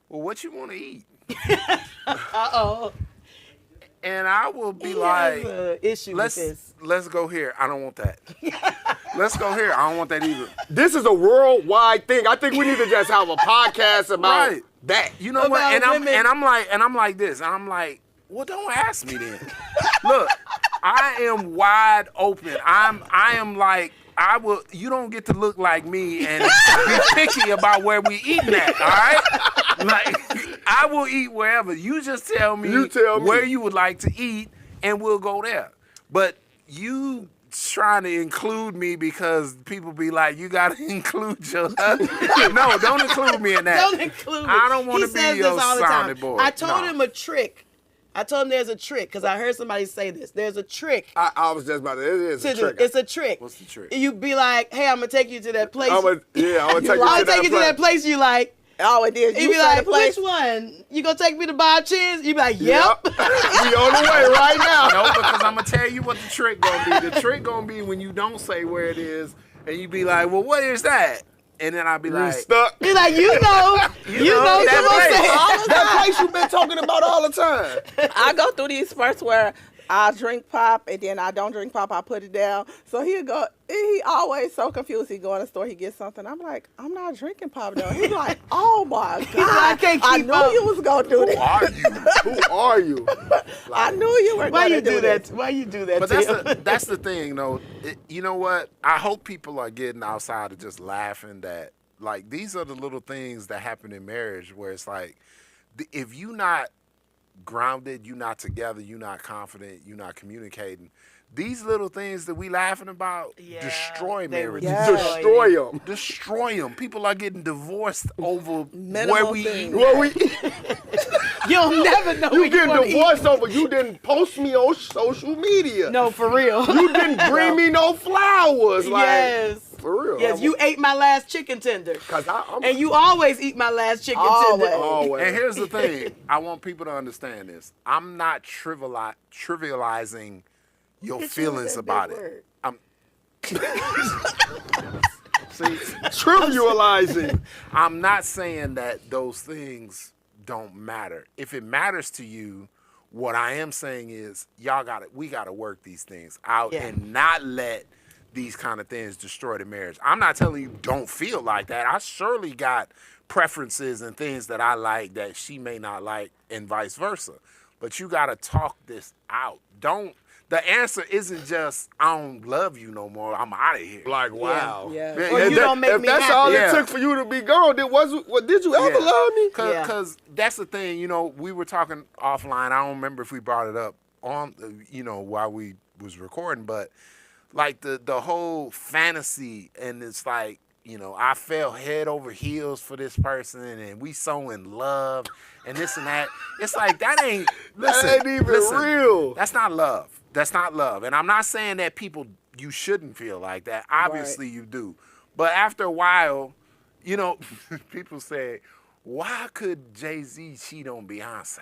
well, what you want to eat? Uh-oh. And I will be He like, has a issue with this. let's go here. I don't want that. Let's go here. I don't want that either. This is a worldwide thing. I think we need to just have a podcast about Right. that. You know what? About And women. I'm like this. And I'm like, well, don't ask me then. Look, I am wide open. I am like, I will. You don't get to look like me and be picky about where we eating at. All right? Like, I will eat wherever. You just tell me, where you would like to eat, and we'll go there. But you trying to include me because people be like, you got to include your husband. No, don't include me in that. Don't include me. I don't want He to be says your this all the sounding time. board. I told No. him a trick. I told him there's a trick because I heard somebody say this. There's a trick. I was just about to. It is a trick. It's a trick. What's the trick? You be like, hey, I'm gonna take you to that place. I'm gonna take you I'll to take you to that place you like. Oh, it is. You You be say like, the place. which one? You gonna take me to Bob Chin's? You be like, yep. we on the way right now. No, because I'm gonna tell you what the trick gonna be. The trick gonna be when you don't say where it is, and you be like, "Well, what is that?" And then I'll be You like, stuck. Be like, you know know come on, that say All that place you've been talking about all the time. I go through these spurts where I drink pop and then I don't drink pop. I put it down. So he'll go. He always so confused. He go in the store. He gets something. I'm like, I'm not drinking pop though. He's like, oh my god, I can't I keep knew up. you was gonna do "Who that. are you?" Who are you? I knew you were Why gonna you do that? this. Why you do that? But to him? that's the thing, though. You know what? I hope people are getting outside of just laughing. That like these are the little things that happen in marriage where it's like, if you not grounded, you not together, you not confident, you not communicating. These little things that we laughing about destroy they marriages. Yeah. Destroy them. Destroy them. People are getting divorced over Minimal where we things. eat. Well, we You'll never know. you when getting wanna eat. divorced over you didn't post me on social media. No, for real. You didn't bring me no flowers. Like, Yes. for real. Yes, you ate my last chicken tender. Cause I'm And you always eat my last chicken Always. tender. always. And here's the thing. I want people to understand this. I'm not trivializing your Get you feelings that about big it. word. I'm See, trivializing. I'm not saying that those things don't matter. If it matters to you, what I am saying is we gotta work these things out Yeah. and not let these kind of things destroy the marriage. I'm not telling you don't feel like that. I surely got preferences and things that I like that she may not like and vice versa. But you gotta talk this out. The answer isn't just I don't love you no more. I'm out of here. Like, wow. Yeah. Man, Or if you don't make if me that's happy. all Yeah. it took for you to be gone, did you ever Yeah. love me? Yeah. Cause that's the thing, we were talking offline. I don't remember if we brought it up on, while we was recording, but like the whole fantasy, and it's like, I fell head over heels for this person, and we so in love, and this and that. It's like that ain't. Listen, That ain't even real. That's not love. That's not love. And I'm not saying that you shouldn't feel like that. Obviously you do. But after a while, people say, why could Jay-Z cheat on Beyonce?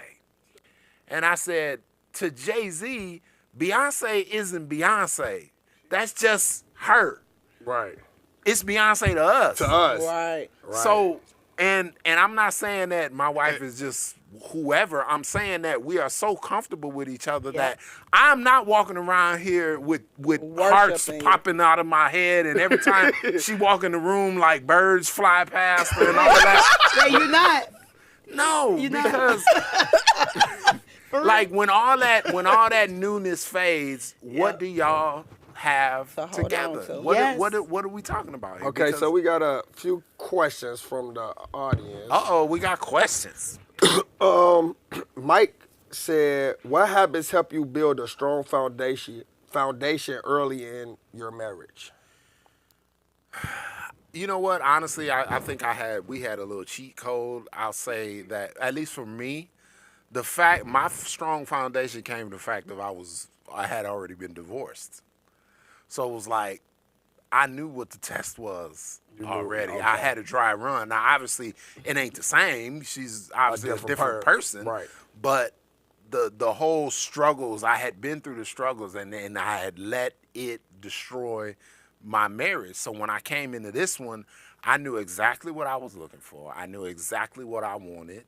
And I said, to Jay-Z, Beyonce isn't Beyonce. That's just her. Right. It's Beyonce to us. To us. Right. So, and I'm not saying that my wife is just whoever. I'm saying that we are so comfortable with each other that I'm not walking around here with hearts Worshiping. popping out of my head, and every time she walk in the room, like birds fly past her and all that. Yeah, you're not. No, You know? because like when all that newness fades, what do y'all have To hold together? on to. Yes. What are we talking about here? Okay, Because- so we got a few questions from the audience. Uh-oh, we got questions. Mike said, "What habits help you build a strong foundation early in your marriage?" You know what? Honestly, I think we had a little cheat code. I'll say that, at least for me, my strong foundation came from the fact that I had already been divorced. So it was like, I knew what the test was already. okay. I had a dry run. Now, obviously, it ain't the same. She's obviously a different person. Right. But the whole struggles. I had been through the struggles, and then I had let it destroy my marriage. So when I came into this one, I knew exactly what I was looking for. I knew exactly what I wanted,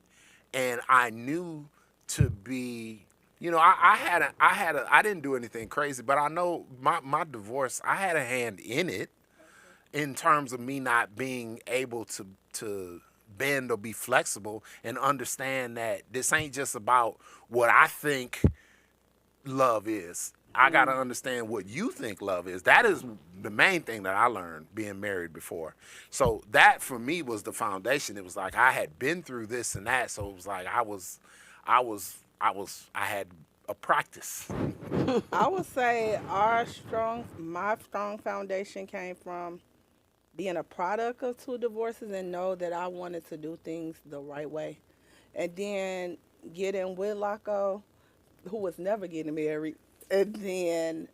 and I knew to be. I didn't do anything crazy, but I know my divorce, I had a hand in it in terms of me not being able to bend or be flexible and understand that this ain't just about what I think love is. I got to understand what you think love is. That is the main thing that I learned being married before. So that for me was the foundation. It was like I had been through this and that, so it was like I had a practice. I would say my strong foundation came from being a product of 2 divorces and know that I wanted to do things the right way. And then getting with Laco, who was never getting married, and then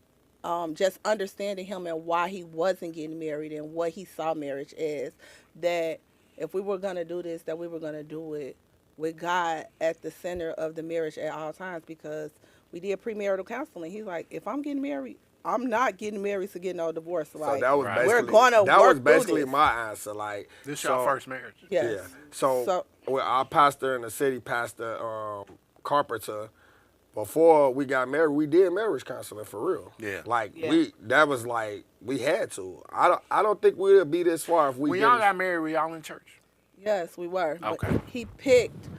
just understanding him and why he wasn't getting married and what he saw marriage as, that if we were going to do this, that we were going to do it with God at the center of the marriage at all times, because we did premarital counseling. He's like, if I'm getting married, I'm not getting married to get no divorce. So like, that was basically, we're gonna that work was basically through this. my answer. Like, This your first marriage? Yes. Yeah. So with our pastor in the city, Pastor Carpenter, before we got married, we did marriage counseling for real. Yeah. Like Yeah. that was like we had to. I don't think we would be this far if we When didn't. y'all got married, were y'all in church? Yes, we were. Okay. But he picked.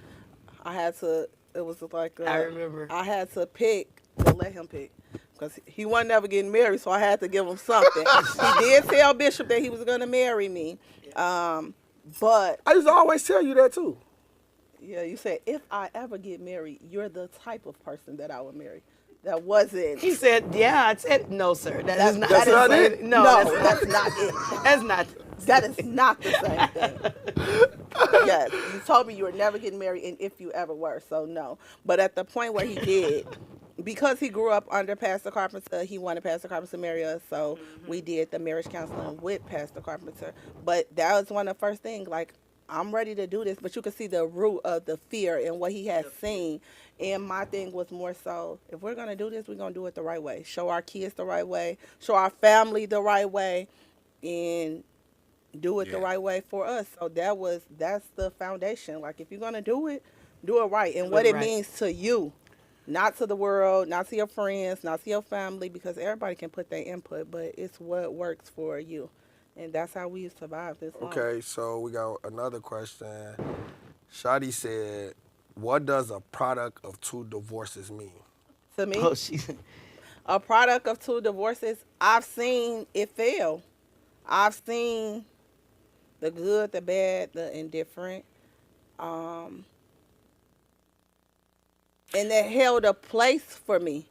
It was like I remember. I had to pick to let him pick, because he wasn't ever getting married, so I had to give him something. He did tell Bishop that he was going to marry me, but I used to always tell you that too. yeah, you said if I ever get married, you're the type of person that I would marry. That wasn't. He said, yeah, I said, no, sir. That's not it? No, that's not it. That's not. That is not the same thing. Yes, you told me you were never getting married, and if you ever were, so no. But at the point where he did, because he grew up under Pastor Carpenter, he wanted Pastor Carpenter to marry us, so we did the marriage counseling with Pastor Carpenter. But that was one of the first things, like, I'm ready to do this, but you could see the root of the fear and what he had seen. And my thing was more so, if we're going to do this, we're going to do it the right way. Show our kids the right way, show our family the right way, and do it the right way for us. So that's the foundation. Like, if you're going to do it right. And what it means to you, not to the world, not to your friends, not to your family, because everybody can put their input, but it's what works for you. And that's how we survive this long. Okay, so we got another question. Shadi said, what does a product of 2 divorces mean? To me, Oh, a product of 2 divorces, I've seen it fail. I've seen the good, the bad, the indifferent. And it held a place for me.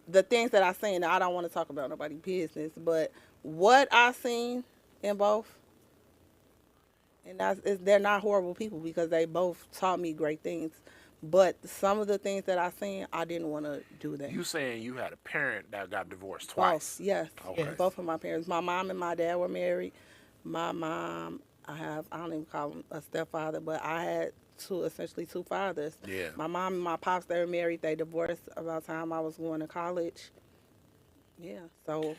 The things that I've seen, I don't want to talk about nobody's business, but what I've seen in both, and they're not horrible people, because they both taught me great things. But some of the things that I've seen, I didn't want to do that. You saying you had a parent that got divorced twice? Both, yes. Okay. Both of my parents. My mom and my dad were married. My mom, I don't even call him a stepfather, but I had essentially two fathers. Yeah. My mom and my pops, they were married. They divorced about the time I was going to college. Yeah, so.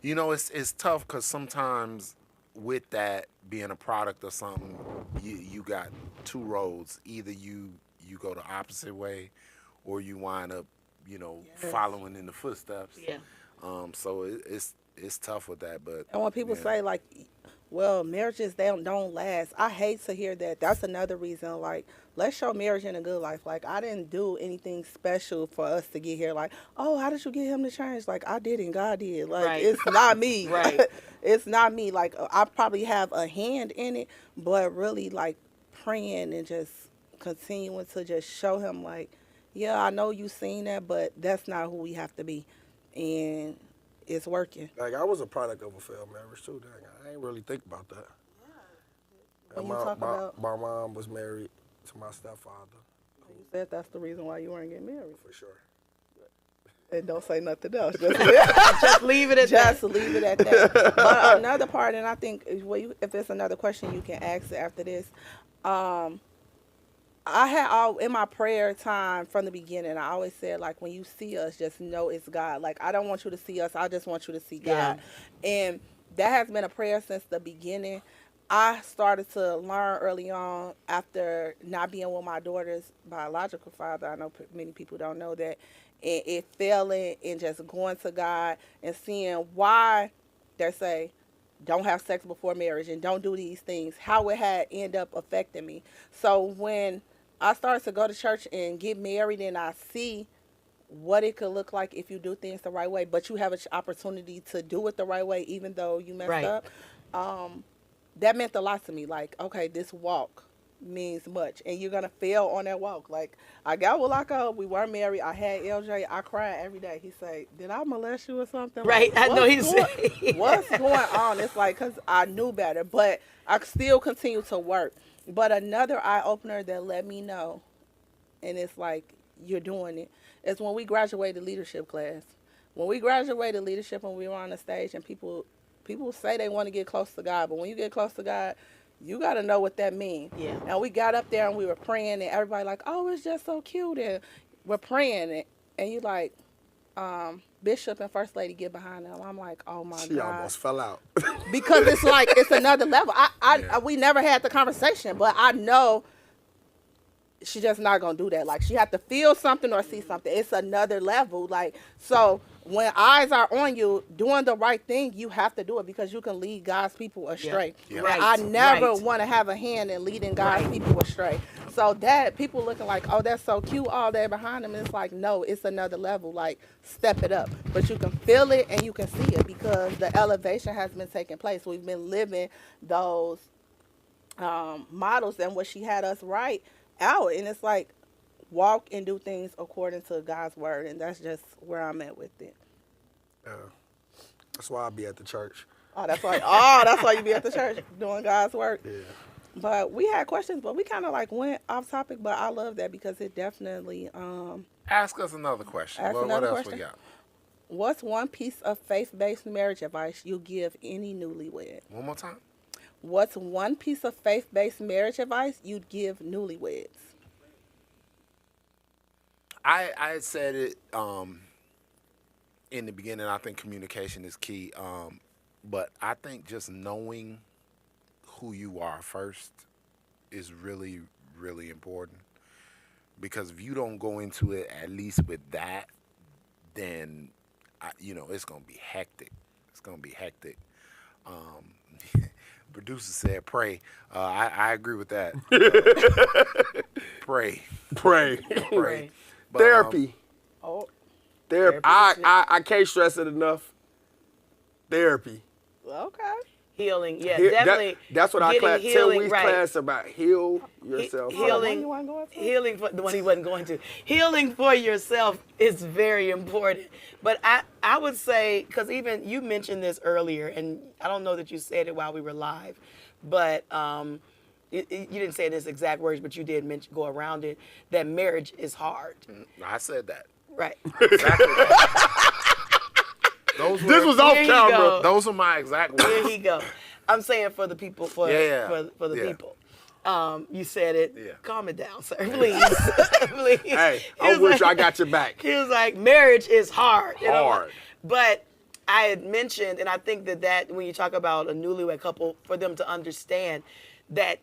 You know, it's tough because sometimes with that being a product of something, you got 2 roads. Either you go the opposite way, or you wind up, following in the footsteps. Yeah. So it's tough with that, but. And when people say, like, well, marriages, they don't last, I hate to hear that. That's another reason, like, let's show marriage in a good life. Like, I didn't do anything special for us to get here. Like, oh, how did you get him to change? Like, I did and God did. Like, It's not me. Right. It's not me. Like, I probably have a hand in it, but really, like, praying and just continuing to just show him, like, yeah, I know you seen that, but that's not who we have to be. And it's working. Like, I was a product of a failed marriage too. Dang, I ain't really think about that. When And you talk about, my mom was married to my stepfather, you said that's the reason why you weren't getting married. for sure. And don't say nothing else. Just leave it at that. Just leave it at that. But another part, and I think if there's another question, you can ask it after this. I had all in my prayer time from the beginning. I always said, like, when you see us, just know it's God. Like, I don't want you to see us. I just want you to see Yeah. God. And that has been a prayer since the beginning. I started to learn early on after not being with my daughter's biological father. I know many people don't know that. And it failing and just going to God and seeing why they say don't have sex before marriage and don't do these things, how it had end up affecting me. So when I started to go to church and get married and I see what it could look like if you do things the right way, but you have an opportunity to do it the right way even though you messed Right. up, that meant a lot to me. Like, okay, this walk means much and you're gonna fail on that walk. Like, I got with Locko, we weren't married, I had LJ, I cried every day. He say, did I molest you or something? Right. Like, I know he's what's going on? It's like, because I knew better, but I still continue to work. But another eye opener that let me know, and it's like, you're doing it, is when we graduated leadership class. When we graduated leadership and we were on the stage and people say they want to get close to God, but when you get close to God, you got to know what that means. Yeah. And we got up there and we were praying and everybody like, oh, it's just so cute. And we're praying and you like, Bishop and First Lady get behind them. I'm like, oh my She God. almost fell out. Because it's like, it's another level. We never had the conversation, but I know she just not gonna do that. Like, she have to feel something or see something. It's another level. Like, so when eyes are on you doing the right thing, you have to do it because you can lead God's people astray. Yeah. And Right. I never Right. want to have a hand in leading God's Right. people astray. So that people looking like, oh, that's so cute, all that behind them. It's like, no, it's another level. Like, step it up. But you can feel it and you can see it because the elevation has been taking place. We've been living those models and what she had us write out. And it's like, walk and do things according to God's word. And that's just where I'm at with it. Yeah. That's why I be at the church. That's why you be at the church doing God's work. Yeah. But we had questions, but we kind of like went off topic. But I love that because it definitely. Ask us another question. Ask What another else question? we got? What's one piece of faith-based marriage advice you give any newlywed? One more time. What's one piece of faith-based marriage advice you'd give newlyweds? I said it in the beginning. I think communication is key. But I think just knowing who you are first is really, really important. Because if you don't go into it at least with that, then it's gonna be hectic. It's gonna be hectic. Producer said, "Pray." I agree with that. Pray. Right. But, Therapy. Oh, Therapy. I can't stress it enough. Therapy. okay. Healing. Yeah, That- definitely. that's what I getting class. 10 healing, weeks right. class about heal yourself. Healing. You wanna go into? Healing for the one he wasn't going to. Healing for yourself is very important. But I would say, because even you mentioned this earlier, and I don't know that you said it while we were live, but you didn't say this exact words, but you did mention, go around it, that marriage is hard. I said that. Right. Exactly. This was off Here you camera. go. Those are my exact words. There he go. I'm saying for the people, for the Yeah. people. You said it. Yeah. Calm it down, sir. Please. Please. Hey, He I'm was with you. I like- got your back. He was like, marriage is hard. And I'm like- Hard. but I had mentioned, and I think that when you talk about a newlywed couple, for them to understand that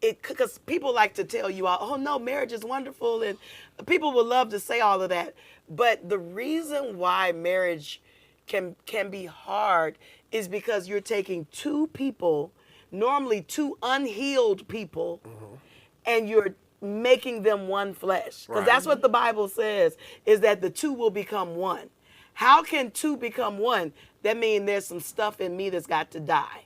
because people like to tell you, oh no, marriage is wonderful, and people would love to say all of that. But the reason why marriage can be hard is because you're taking two people, normally two unhealed people, and you're making them one flesh. Because that's what the Bible says, is that the two will become one. How can two become one? That means there's some stuff in me that's got to die.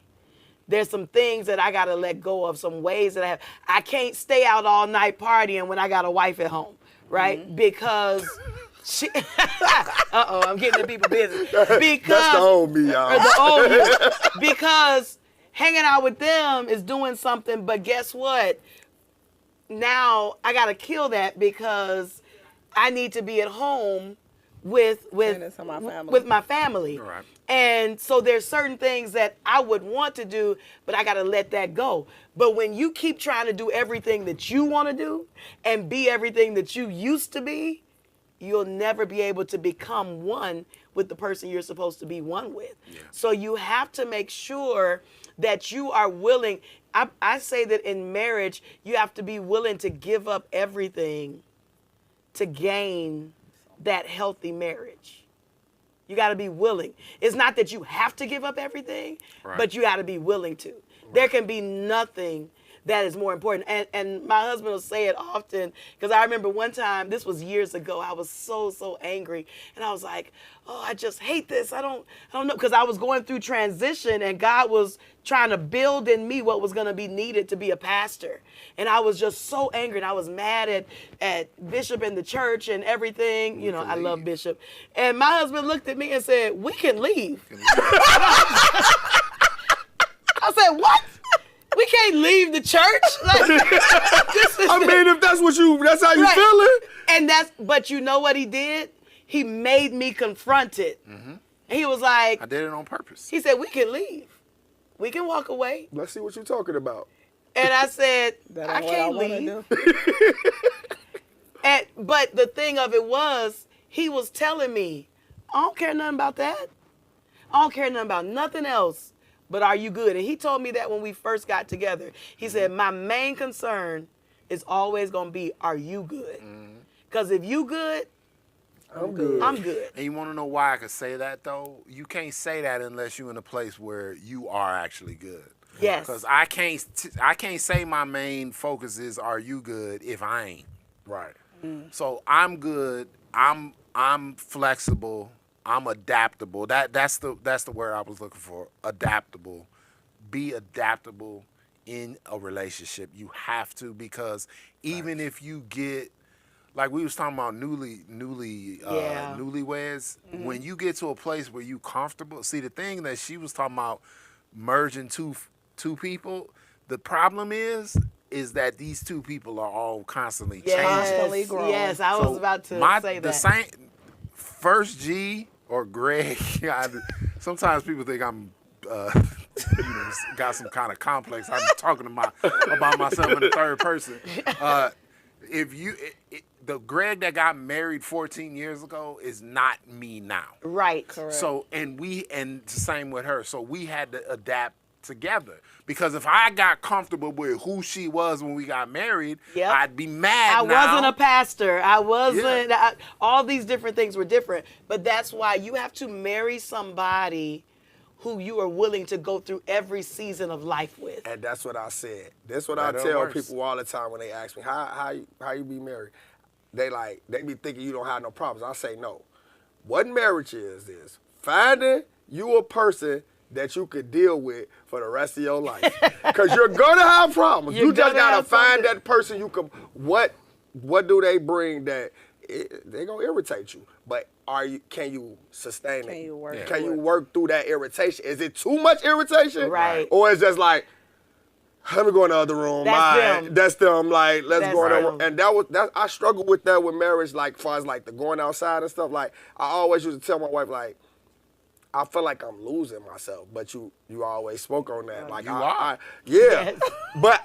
There's some things that I got to let go of, some ways that I can't stay out all night partying when I got a wife at home, right? Because she, I'm getting in people's business. Because That's the old me, y'all. or the old you. Because hanging out with them is doing something, but guess what? Now I got to kill that because I need to be at home with Into my family. with my family. Right. And so there's certain things that I would want to do, but I got to let that go. But when you keep trying to do everything that you want to do and be everything that you used to be, you'll never be able to become one with the person you're supposed to be one with. Yeah. So you have to make sure that you are willing. I say that in marriage, you have to be willing to give up everything to gain that healthy marriage. You got to be willing. It's not that you have to give up everything, right. but you got to be willing to. Right. There can be nothing that is more important. And my husband will say it often, because I remember one time, this was years ago, I was so angry. And I was like, oh, I just hate this. I don't know. Because I was going through transition and God was trying to build in me what was going to be needed to be a pastor. And I was just so angry. And I was mad at Bishop and the church and everything. You know, I love Bishop. And my husband looked at me and said, we can leave. I said, what? We can't leave the church. Like, if that's how you right. feeling. And but you know what he did? He made me confront it. Mm-hmm. And he was like, I did it on purpose. He said, we can leave. We can walk away. Let's see what you're talking about. And I said, I can't leave. But the thing of it was, he was telling me, I don't care nothing about that. I don't care nothing about nothing else. But are you good? And he told me that when we first got together. He said, my main concern is always going to be, are you good? Because if you good, I'm good. And you want to know why I could say that, though? You can't say that unless you're in a place where you are actually good. Yes. Because I can't say my main focus is, are you good, if I ain't. Right. So I'm good. I'm flexible. I'm adaptable. That's the word I was looking for. Adaptable. Be adaptable in a relationship. You have to, because even if you get, like we was talking about newlyweds, when you get to a place where you comfortable. See, the thing that she was talking about, merging two people, the problem is that these two people are all constantly changing. Constantly growing. Yes, I was about to say that. The same, First G or Greg, sometimes people think I'm got some kind of complex. I'm talking about myself in the third person. The Greg that got married 14 years ago is not me now. Right. Correct. So, and the same with her. So we had to adapt together, because if I got comfortable with who she was when we got married, I'd be mad. I wasn't a pastor. I wasn't. All these different things were different. But that's why you have to marry somebody who you are willing to go through every season of life with. And that's what I said. That's what I tell people all the time when they ask me, how you be married? They be thinking you don't have no problems. I say no. What marriage is finding you a person that you could deal with for the rest of your life. Because you're going to have problems. You just got to find that person you can, what do they bring that they're going to irritate you. But can you sustain it? Can you work through that irritation? Is it too much irritation? Right. Or is it just like, let me go in the other room. That's them. Like, let's go in there. And I struggle with that with marriage, like, as far as like the going outside and stuff. Like, I always used to tell my wife, like, I feel like I'm losing myself, but you always spoke on that. Like, you are. Yes. But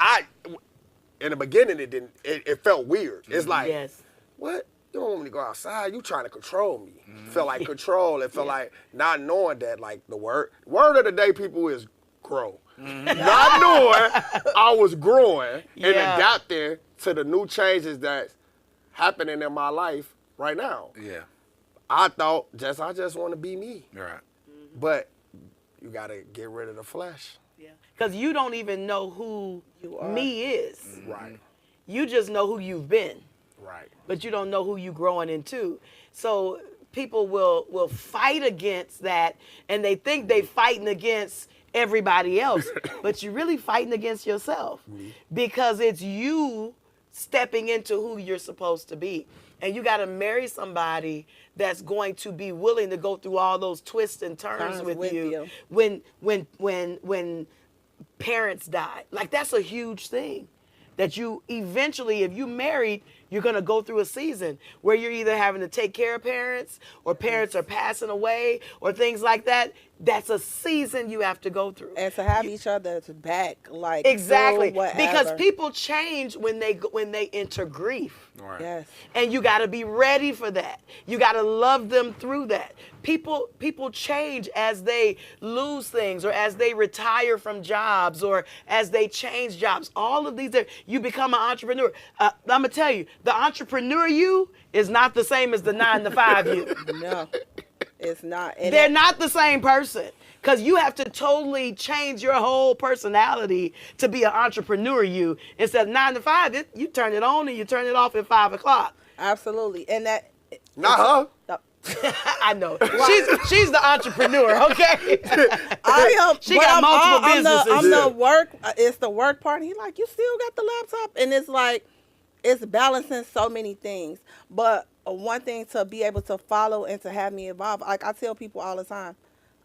in the beginning, it felt weird. It's like, what? You don't want me to go outside? You trying to control me. It felt like control. It felt like not knowing that, like, the word of the day, people, is grow. Not knowing I was growing and adapting to the new changes that's happening in my life right now. Yeah. I thought I just want to be me. Right. But you got to get rid of the flesh. Yeah. Because you don't even know who me is. Right. You just know who you've been. Right. But you don't know who you're growing into. So people will fight against that, and they think they fighting against everybody else, but you're really fighting against yourself, because it's you stepping into who you're supposed to be. And you got to marry somebody that's going to be willing to go through all those twists and turns with you. When parents die, like, that's a huge thing. that you eventually, if you married, you're going to go through a season where you're either having to take care of parents or parents are passing away or things like that. That's a season you have to go through. And to have each other's back, like Exactly, through whatever. because people change when they enter grief. Right. Yes. And you got to be ready for that. You got to love them through that. People change as they lose things or as they retire from jobs or as they change jobs. All of these are, you become an entrepreneur. I'm going to tell you, the entrepreneur you is not the same as the 9-to-5 you. No, it's not. And They're not the same person, because you have to totally change your whole personality to be an entrepreneur you. Instead of 9-to-5, you turn it on and you turn it off at 5 o'clock. Absolutely. And that. Not her. No. I know. She's the entrepreneur, okay? I am. She got multiple businesses. I'm the work. It's the work part. And he like, you still got the laptop, and it's like, it's balancing so many things. But one thing to be able to follow and to have me evolve, like I tell people all the time,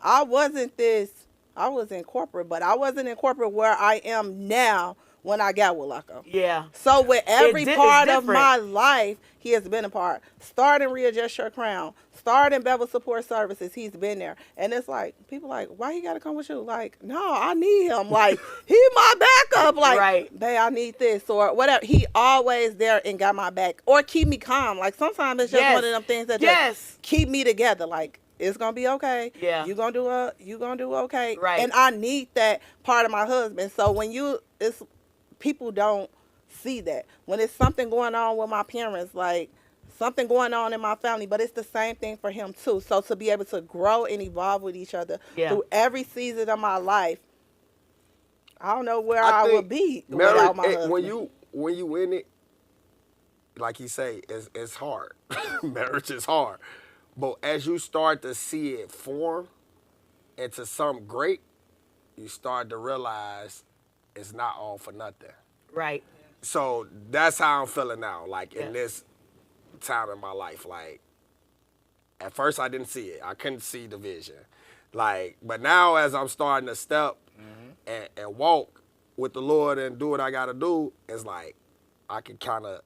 I was in corporate, but I wasn't in corporate where I am now when I got with Laco. Yeah. So with every part of different. my life, he has been a part. Starting Readjust Your Crown, starting Bevils Support Services, he's been there. And it's like, people like, why he got to come with you? Like, no, I need him. Like, he my backup. Like, Right. babe, I need this or whatever. He always there and got my back or keep me calm. Like, sometimes it's just Yes. one of them things that Yes. just keep me together. Like, it's gonna be okay. Yeah. You gonna do okay. Right. And I need that part of my husband. So when people don't see that. When it's something going on with my parents, like something going on in my family, but it's the same thing for him too. So to be able to grow and evolve with each other through every season of my life, I don't know where I would be without my husband. When you in it, like you say, it's hard. Marriage is hard. But as you start to see it form into something great, you start to realize it's not all for nothing. Right. So that's how I'm feeling now, like in this time in my life. Like, at first I didn't see it. I couldn't see the vision. Like, but now as I'm starting to step and walk with the Lord and do what I got to do, it's like I can kind of,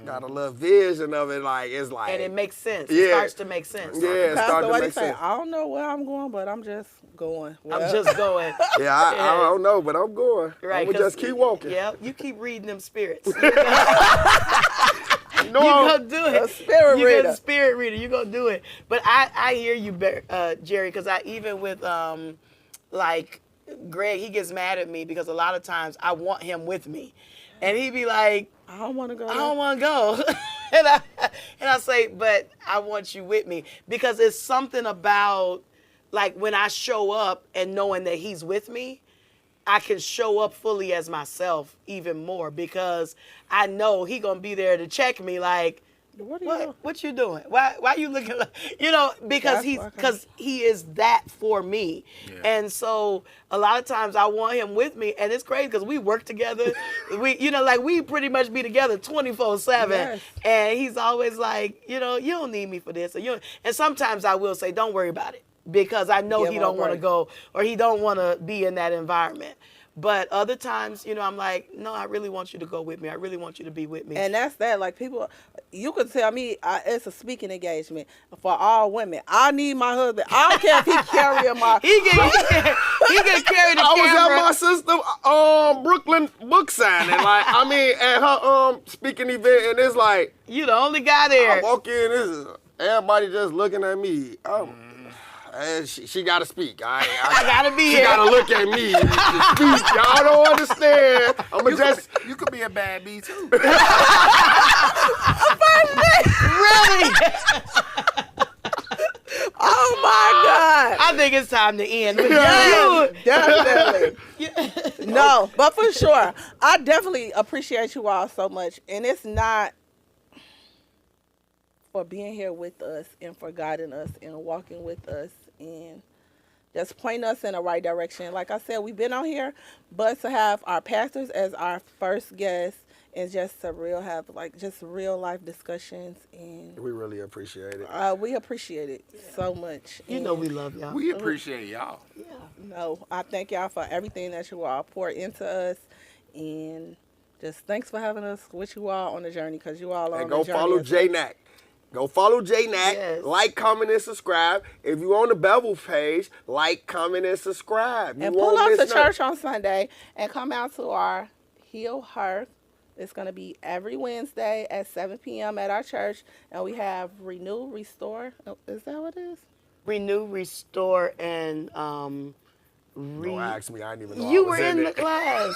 got a little vision of it, like, it's like. And it makes sense. Yeah. It starts to make sense. Yeah, it started to make sense. I don't know where I'm going, but I'm just going. I'm just going. Yeah, I don't know, but I'm going. Right, I'm going to just keep walking. Yeah, you keep reading them spirits. You You gonna do it. A spirit You're reader. a spirit reader. You gonna do it. But I hear you, Jerry, because I even with like Greg, he gets mad at me because a lot of times I want him with me, and he be like, I don't want to go. I don't want to go. and I say, but I want you with me, because it's something about like when I show up and knowing that he's with me, I can show up fully as myself even more, because I know he gonna be there to check me. Like, what you doing? Why you looking like, because he is that for me. Yeah. And so a lot of times I want him with me, and it's crazy because we work together. we pretty much be together 24/7. Yes. And he's always like, you don't need me for this. And sometimes I will say, don't worry about it, because I know he don't want to go, or he don't want to be in that environment. But other times, I'm like, no, I really want you to go with me. I really want you to be with me. And that's that. Like, people, you could tell me it's a speaking engagement for all women. I need my husband. I don't care if he carrying my. he can carry the camera. I was at my sister Brooklyn book signing, at her speaking event, and it's like, you the only guy there. I walk in, everybody just looking at me. She got to speak. I got to be she here. She got to look at me to speak. Y'all don't understand. You could be a bad bee, too. Really? Oh, my God. I think it's time to end. Yes, definitely. No, but for sure. I definitely appreciate you all so much. And it's not for being here with us and for guiding us and walking with us and just pointing us in the right direction. Like I said, we've been on here, but to have our pastors as our first guests and just to have real life discussions, and we really appreciate it. We appreciate it so much. We love y'all. We appreciate y'all. Yeah. No, I thank y'all for everything that you all pour into us, and just thanks for having us with you all on the journey, because you all are And on go the journey. follow as well. J-Nack. Go follow J-Nack. Yes. Like, comment, and subscribe. If you on the Bevils page, like, comment, and subscribe. You And won't pull up to miss nothing. church on Sunday and come out to our Heal Her. It's going to be every Wednesday at 7 p.m. at our church. And we have Renew, Restore. Is that what it is? Renew, restore, and Don't ask me. I didn't even know You I was were in the it. class.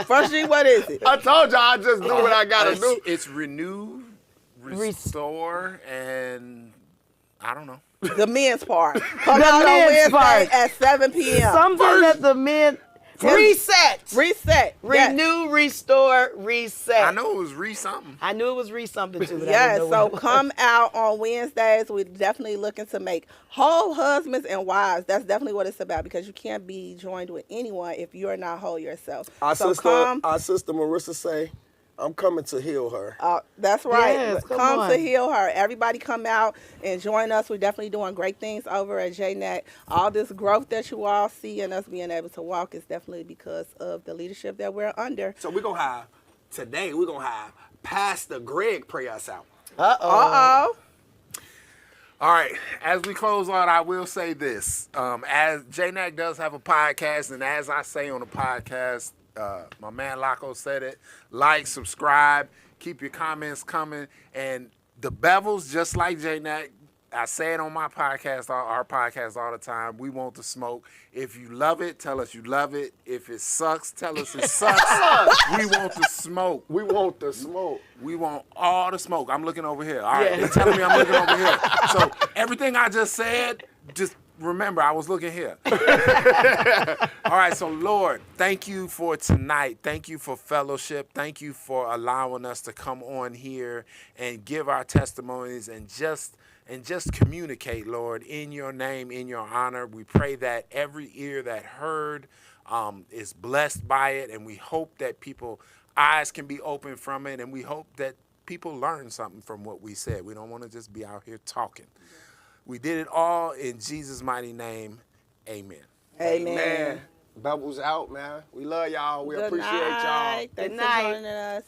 First G, what is it? I told y'all I just do what I got to do. It's renew, restore, and I don't know. The men's part. Come The out on men's Wednesday part. at 7 p.m. Something that the men reset. Reset. Yes. Renew, restore, reset. I know it was something. I knew it was something too. But I Yes, didn't know so what it was. come out on Wednesdays. We're definitely looking to make whole husbands and wives. That's definitely what it's about, because you can't be joined with anyone if you're not whole yourself. Our so sister Marissa say, I'm coming to heal her. That's right. Yes, come come on. to heal her. Everybody come out and join us. We're definitely doing great things over at JNAC. All this growth that you all see and us being able to walk is definitely because of the leadership that we're under. So we're going to have Pastor Greg pray us out. Uh-oh. All right, as we close out, I will say this. As JNAC does have a podcast, and as I say on the podcast, my man Laco said it, like, subscribe, keep your comments coming. And the Bevils, just like JNAC, I say it on my podcast, our podcast all the time, we want the smoke. If you love it, tell us you love it. If it sucks, tell us it sucks. We want the smoke. We want the smoke. We want all the smoke. I'm looking over here. All right, Yeah. they're telling me I'm looking over here. So everything I just said, just remember I was looking here. All right, so Lord, thank you for tonight. Thank you for fellowship. Thank you for allowing us to come on here and give our testimonies and just communicate, Lord, in your name, in your honor. We pray that every ear that heard is blessed by it, and we hope that people's eyes can be opened from it, and we hope that people learn something from what we said. We don't want to just be out here talking. We did it all in Jesus' mighty name. Amen. Amen. Bevils out, man. We love y'all. We Good appreciate y'all. night. Thanks Good for night. joining us.